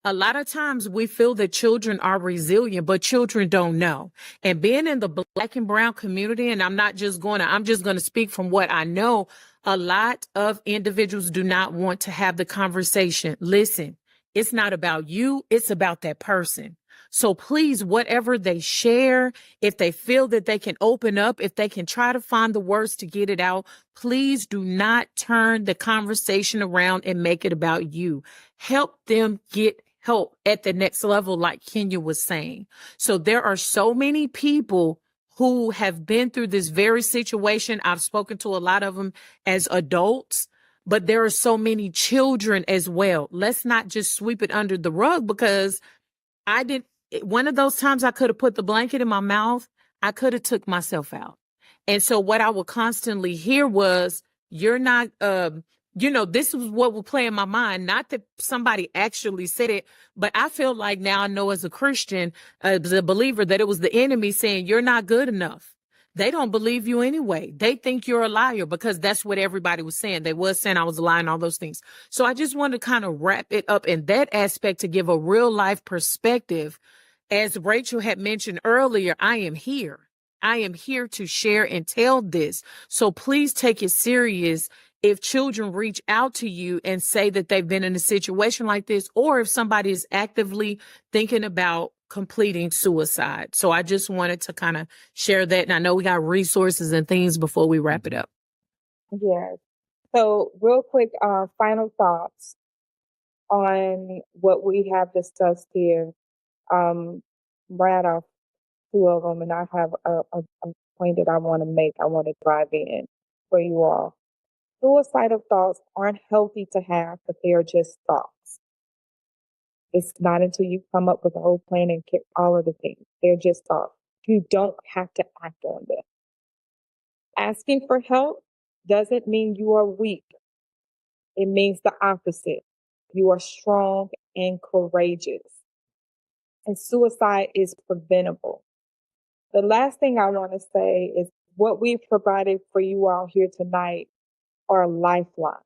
a lot of times we feel that children are resilient, but children don't know. And being in the Black and brown community, and I'm just going to speak from what I know. A lot of individuals do not want to have the conversation. Listen, it's not about you. It's about that person. So please, whatever they share, if they feel that they can open up, if they can try to find the words to get it out, please do not turn the conversation around and make it about you. Help them get help at the next level, like Kenya was saying. So there are so many people who have been through this very situation. I've spoken to a lot of them as adults, but there are so many children as well. Let's not just sweep it under the rug, because one of those times I could have put the blanket in my mouth, I could have took myself out. And so what I would constantly hear was, you're not, this was what would play in my mind. Not that somebody actually said it, but I feel like now I know as a Christian, as a believer, that it was the enemy saying, you're not good enough. They don't believe you anyway. They think you're a liar, because that's what everybody was saying. They was saying I was lying, all those things. So I just wanted to kind of wrap it up in that aspect to give a real life perspective. As Rachel had mentioned earlier, I am here. I am here to share and tell this. So please take it serious if children reach out to you and say that they've been in a situation like this, or if somebody is actively thinking about completing suicide. So I just wanted to kind of share that. And I know we got resources and things before we wrap it up. Yes. So real quick, final thoughts on what we have discussed here. Right off two of them, and I have a point that I want to make. I want to drive in for you all. Suicidal thoughts aren't healthy to have, but they are just thoughts. It's not until you come up with a whole plan and get all of the things. They're just thoughts. You don't have to act on them. Asking for help doesn't mean you are weak. It means the opposite. You are strong and courageous. And suicide is preventable. The last thing I want to say is what we've provided for you all here tonight are lifelines.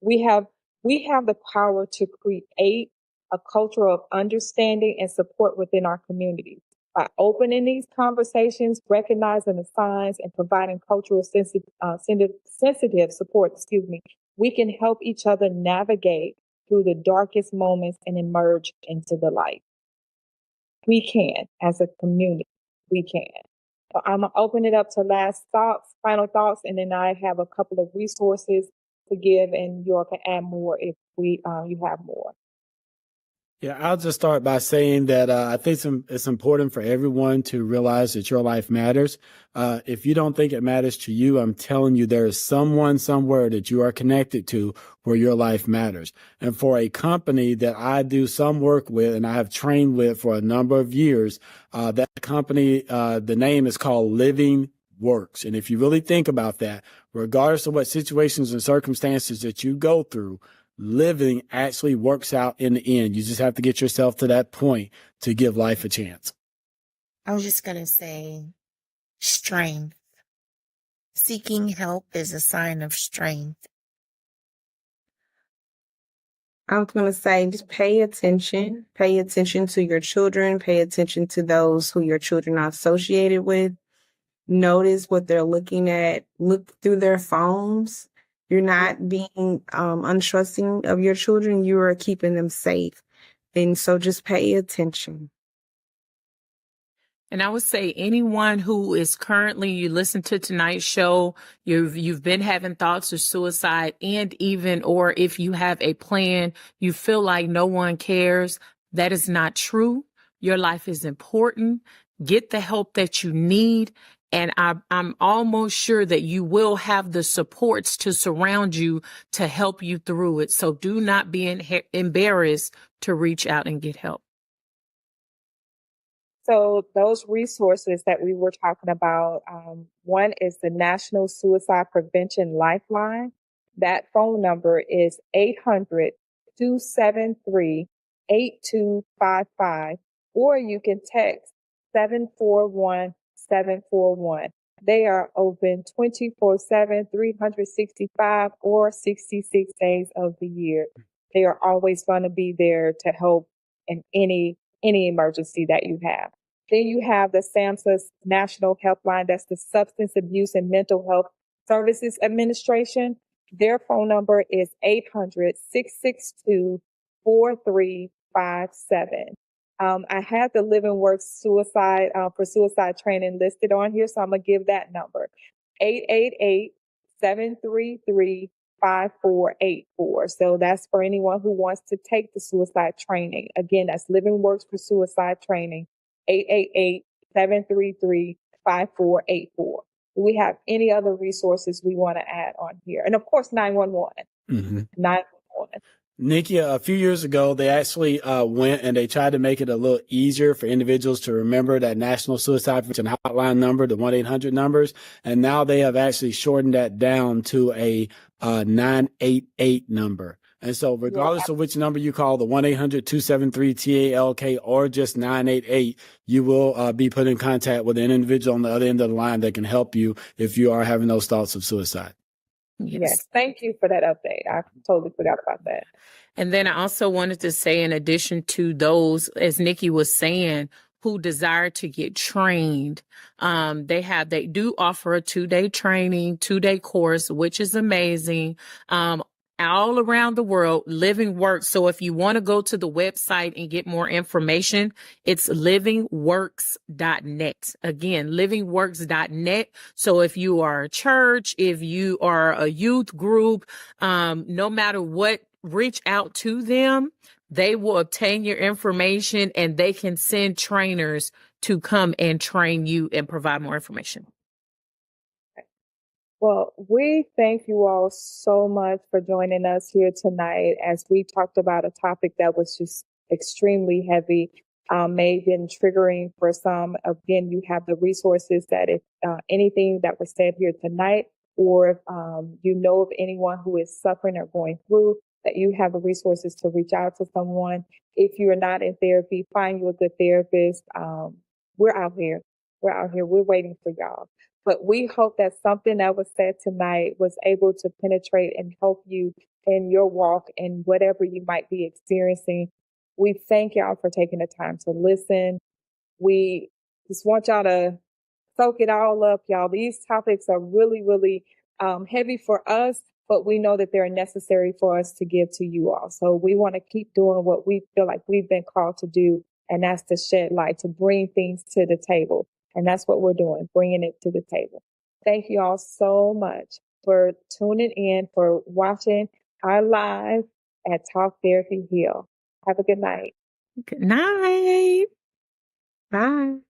We have the power to create a culture of understanding and support within our communities. By opening these conversations, recognizing the signs, and providing cultural sensitive support, we can help each other navigate through the darkest moments and emerge into the light. We can, as a community, we can. So I'm gonna open it up to final thoughts, and then I have a couple of resources to give, and you all can add more if you have more. Yeah, I'll just start by saying that I think it's important for everyone to realize that your life matters. If you don't think it matters to you, I'm telling you, there is someone somewhere that you are connected to where your life matters. And for a company that I do some work with and I have trained with for a number of years, that company, the name is called Living Works. And if you really think about that, regardless of what situations and circumstances that you go through, living actually works out in the end. You just have to get yourself to that point to give life a chance. I was just going to say strength. Seeking help is a sign of strength. I was going to say, just pay attention. Pay attention to your children. Pay attention to those who your children are associated with. Notice what they're looking at. Look through their phones. You're not being untrusting of your children. You are keeping them safe. And so just pay attention. And I would say anyone who is currently, you listen to tonight's show, you've been having thoughts of suicide, and even, or if you have a plan, you feel like no one cares. That is not true. Your life is important. Get the help that you need. And I'm almost sure that you will have the supports to surround you to help you through it. So do not be embarrassed to reach out and get help. So those resources that we were talking about, one is the National Suicide Prevention Lifeline. That phone number is 800-273-8255, or you can text 741-741. They are open 24/7, 365, or 66 days of the year. They are always going to be there to help in any emergency that you have. Then you have the SAMHSA National Helpline. That's the Substance Abuse and Mental Health Services Administration. Their phone number is 800-662-4357. I had the Living Works suicide for suicide training listed on here, so I'm going to give that number. 888-733-5484. So that's for anyone who wants to take the suicide training. Again, that's Living Works for suicide training. 888-733-5484. Do we have any other resources we want to add on here? And of course, 911. 911. Nikki, a few years ago, they actually went and they tried to make it a little easier for individuals to remember that National Suicide Prevention Hotline number, the 1-800 numbers. And now they have actually shortened that down to a 988 number. And so regardless of which number you call, the 1-800-273-TALK or just 988, you will be put in contact with an individual on the other end of the line that can help you if you are having those thoughts of suicide. Yes. Thank you for that update. I totally forgot about that. And then I also wanted to say, in addition to those, as Nikki was saying, who desire to get trained, they do offer a 2-day training, 2-day course, which is amazing. All around the world, Living Works. So if you want to go to the website and get more information, it's livingworks.net. Again, livingworks.net. So if you are a church, if you are a youth group, no matter what, reach out to them. They will obtain your information and they can send trainers to come and train you and provide more information. Well, we thank you all so much for joining us here tonight as we talked about a topic that was just extremely heavy, may have been triggering for some. Again, you have the resources that if anything that was said here tonight, or if you know of anyone who is suffering or going through, that you have the resources to reach out to someone. If you're not in therapy, find you a good therapist. We're out here. We're waiting for y'all. But we hope that something that was said tonight was able to penetrate and help you in your walk and whatever you might be experiencing. We thank y'all for taking the time to listen. We just want y'all to soak it all up, y'all. These topics are really, really heavy for us, but we know that they're necessary for us to give to you all. So we want to keep doing what we feel like we've been called to do, and that's to shed light, to bring things to the table. And that's what we're doing, bringing it to the table. Thank you all so much for tuning in, for watching our live at Talk Therapy Heal. Have a good night. Good night. Bye.